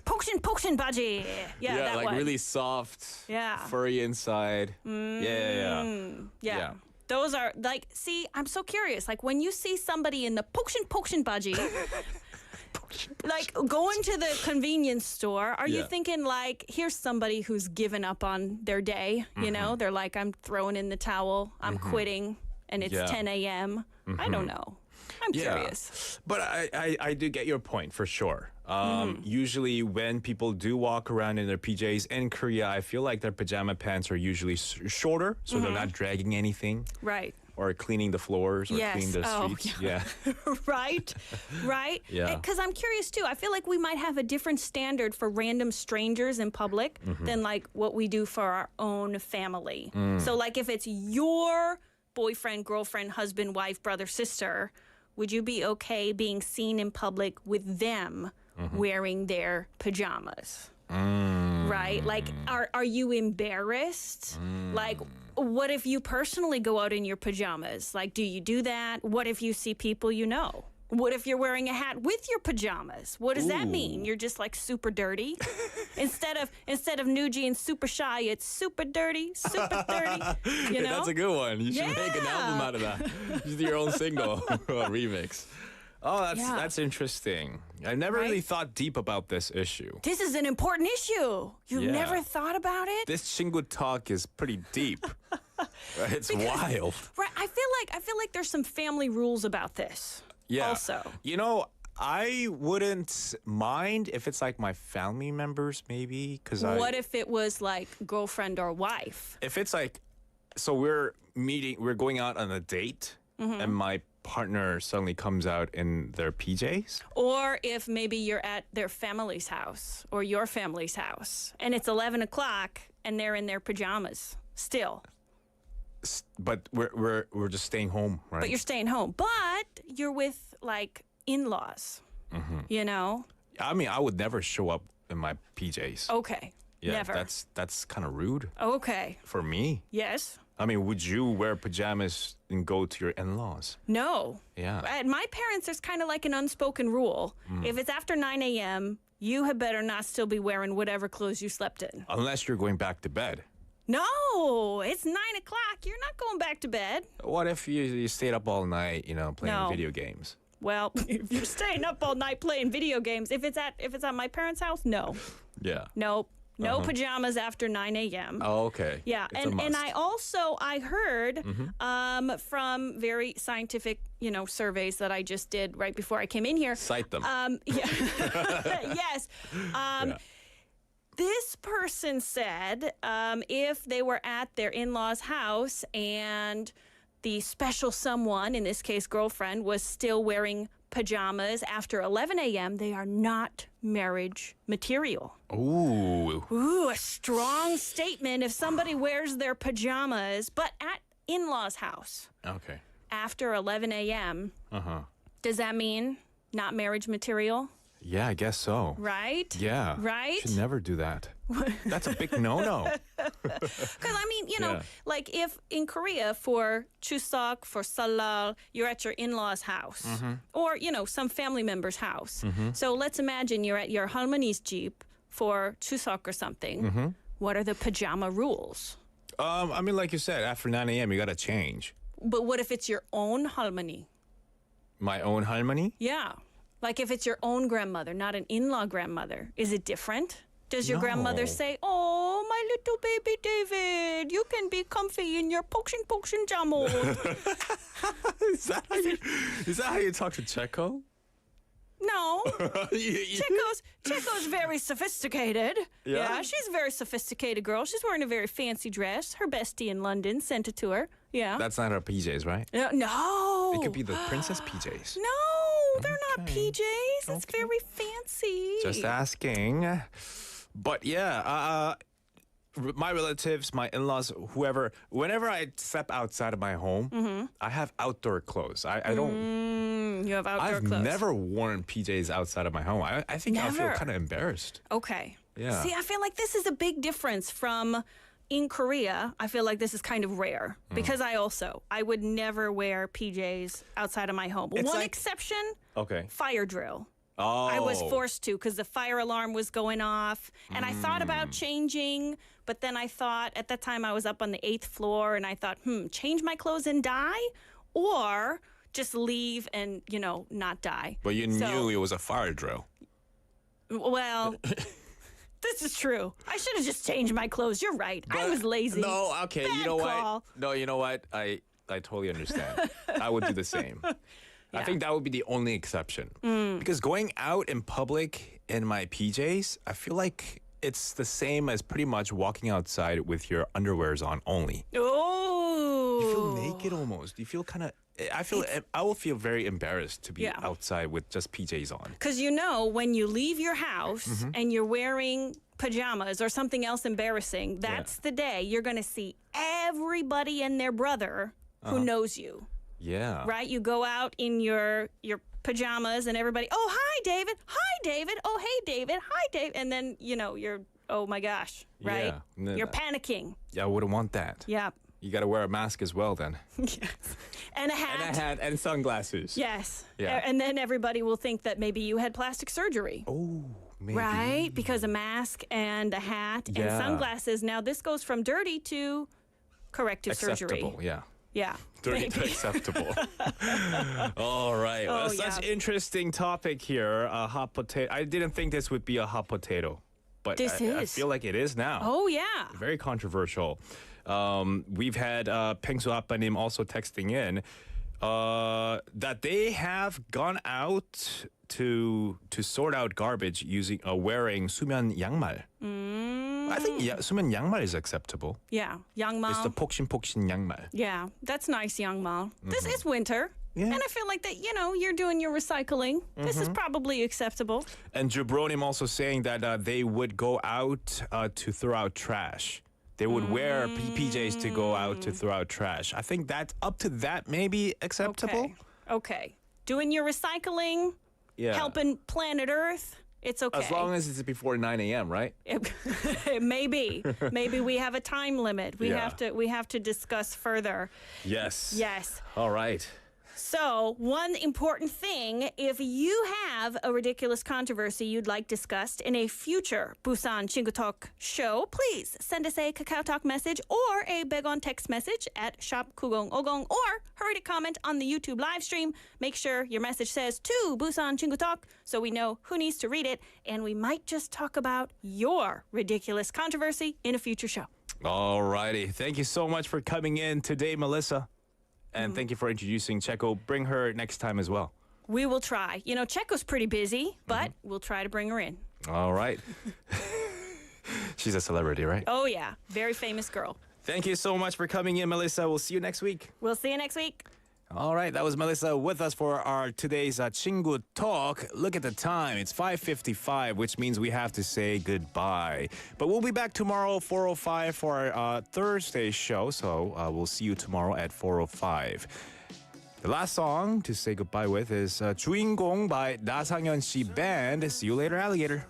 Pokshin baji. Yeah, that like one. really soft. Yeah. Furry inside. Yeah. Those are like, see, I'm so curious. Like when you see somebody in the pokshin baji, like going to the convenience store, are you thinking like, here's somebody who's given up on their day? They're like, I'm throwing in the towel, I'm quitting, and it's 10 a.m. I don't know. I'm curious. But I do get your point for sure. Usually when people do walk around in their PJs in Korea, I feel like their pajama pants are usually shorter, so they're not dragging anything. Right. Or cleaning the floors or cleaning the streets. Yeah. Right. Yeah. Because I'm curious too. I feel like we might have a different standard for random strangers in public than like what we do for our own family. So like if it's your boyfriend, girlfriend, husband, wife, brother, sister, would you be okay being seen in public with them wearing their pajamas. Right? Like, are you embarrassed? Like, what if you personally go out in your pajamas? Like, do you do that? What if you see people you know? What if you're wearing a hat with your pajamas? What does that mean? You're just like super dirty? instead of new jeans, super shy, it's super dirty, super 30. You know? That's a good one. You should make an album out of that. Just do your own single remix. Oh, that's interesting. I never really thought deep about this issue. This is an important issue. You've never thought about it? This 친구 talk is pretty deep. It's wild. Right. I feel like there's some family rules about this. Yeah. Also. You know, I wouldn't mind if it's like my family members, maybe, because What if it was like girlfriend or wife? If it's like, so we're going out on a date, and my partner suddenly comes out in their PJs? Or if maybe you're at their family's house or your family's house and it's 11 o'clock and they're in their pajamas still. But we're just staying home, right? But you're staying home. But you're with like in-laws, you know? I mean, I would never show up in my PJs. Okay. Yeah, never. that's kind of rude. Okay. For me. Yes. I mean, would you wear pajamas and go to your in-laws? No. Yeah. At my parents, there's kind of like an unspoken rule. If it's after 9 a.m., you had better not still be wearing whatever clothes you slept in. Unless you're going back to bed. No, it's 9 o'clock. You're not going back to bed. What if you stayed up all night, playing No. video games? Well, if you're staying up all night playing video games, if it's at my parents' house, no. Yeah. Nope. No pajamas after 9 a.m. Oh, okay. Yeah, It's a and must. I heard from very scientific, surveys that I just did right before I came in here. Cite them. Yeah. Yes. This person said if they were at their in-laws' house and the special someone, in this case girlfriend, was still wearing pajamas after 11 a.m., they are not marriage material. Ooh, a strong statement. If somebody wears their pajamas, but at in-laws' house Okay. after 11 a.m., Uh-huh. does that mean not marriage material? Yeah, I guess so. Right? Yeah. Right? Should never do that. That's a big no-no. Because, I mean, Yeah. like if in Korea for Chuseok, for Seollal, you're at your in-laws' house or, some family member's house. So let's imagine you're at your 할머니's jeep for Chuseok or something. What are the pajama rules? I mean, like you said, after 9 a.m., you got to change. But what if it's your own 할머니? My own 할머니? Yeah. Like if it's your own grandmother, not an in-law grandmother. Is it different? Does your No. grandmother say, "Oh, my little baby David, you can be comfy in your poksin jamot"? Is that how you talk to Checo? No. Checo's very sophisticated. Yeah? She's a very sophisticated girl. She's wearing a very fancy dress. Her bestie in London sent it to her. Yeah. That's not her PJs, right? No. It could be the princess PJs. No, they're not PJs. It's very fancy. Just asking. But yeah, my relatives, my in-laws, whoever, whenever I step outside of my home, I have outdoor clothes. I don't... You have outdoor I've clothes. never worn PJs outside of my home. I think I'll feel Never. kind of embarrassed. Okay. Yeah. See, I feel like this is a big difference from in Korea. I feel like this is kind of rare because I would never wear PJs outside of my home. It's One like- exception, Okay. fire drill. Oh. I was forced to because the fire alarm was going off. And I thought about changing, but then I thought at that time I was up on the 8th floor and I thought, change my clothes and die or just leave and, not die. But you So- knew it was a fire drill. Well, this is true. I should have just changed my clothes. You're right. I was lazy. No, okay. Bad you know call. what? No, you know what? I totally understand. I would do the same. I think that would be the only exception. Because going out in public in my PJs, I feel like it's the same as pretty much walking outside with your underwears on only. Oh. You feel naked almost. You feel kind of... I will feel very embarrassed to be Yeah. outside with just PJs on. Because when you leave your house and you're wearing pajamas or something else embarrassing, that's the day you're going to see everybody and their brother who knows you. Yeah. Right? You go out in your pajamas and everybody, oh, hi, David. Hi, David. Oh, hey, David. Hi, David. And then, you're, oh, my gosh, right? Yeah. You're panicking. Yeah, I wouldn't want that. Yeah. You got to wear a mask as well then. Yes. And a hat. And a hat and sunglasses. Yes. Yeah. And then everybody will think that maybe you had plastic surgery. Oh, maybe. Right? Because a mask and a hat and sunglasses. Now, this goes from dirty to corrective surgery. Acceptable, yeah. Yeah. Dirty to acceptable. All right. Well, such interesting topic here. A hot potato. I didn't think this would be a hot potato. But I feel like it is now. Oh, yeah. Very controversial. We've had Pengsu Appa님 also texting in that they have gone out to sort out garbage using wearing 수면 양말. I think 수면 양말 is acceptable. Yeah, 양말. It's the 폭신폭신 양말. Yeah, that's nice, 양말. This is winter. Yeah. And I feel like that, you're doing your recycling. This is probably acceptable. And Jubronim also saying that they would go out to throw out trash. They would wear PJs to go out to throw out trash. I think that up to that maybe acceptable. Okay. Doing your recycling, helping planet Earth, it's okay. As long as it's before 9 a.m., right? Maybe. Maybe we have a time limit. We have to discuss further. Yes. Yes. All right. So, one important thing, if you have a ridiculous controversy you'd like discussed in a future Busan Chingu Talk show, please send us a Kakao Talk message or a Begon text message at 샵9050 or hurry to comment on the YouTube live stream. Make sure your message says to Busan Chingu Talk so we know who needs to read it, and we might just talk about your ridiculous controversy in a future show. All righty. Thank you so much for coming in today, Melissa. And thank you for introducing Checo. Bring her next time as well. We will try. Checo's pretty busy, but we'll try to bring her in. All right. She's a celebrity, right? Oh, yeah. Very famous girl. Thank you so much for coming in, Melissa. We'll see you next week. We'll see you next week. All right, that was Melissa with us for our today's 친구 talk. Look at the time. It's 5:55, which means we have to say goodbye. But we'll be back tomorrow, 4:05, for our Thursday show. So we'll see you tomorrow at 4:05. The last song to say goodbye with is 주인공 by 나상현 씨 Band. See you later, alligator.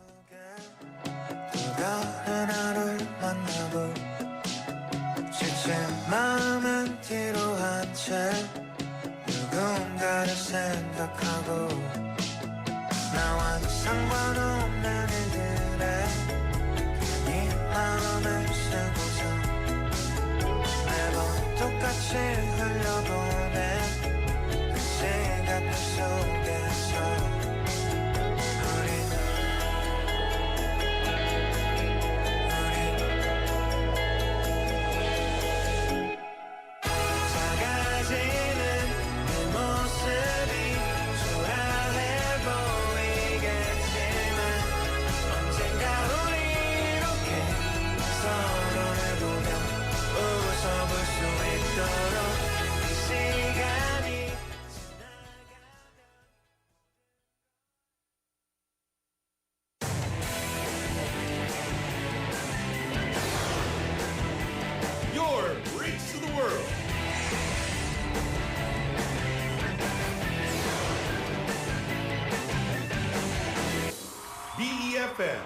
누군가를 생각하고 나와는 상관없는 일들에 괜히 마음을 쓰고서 매번 똑같이 흘려보낸 그 시간들 속에서 Your Reach to the World. BEFM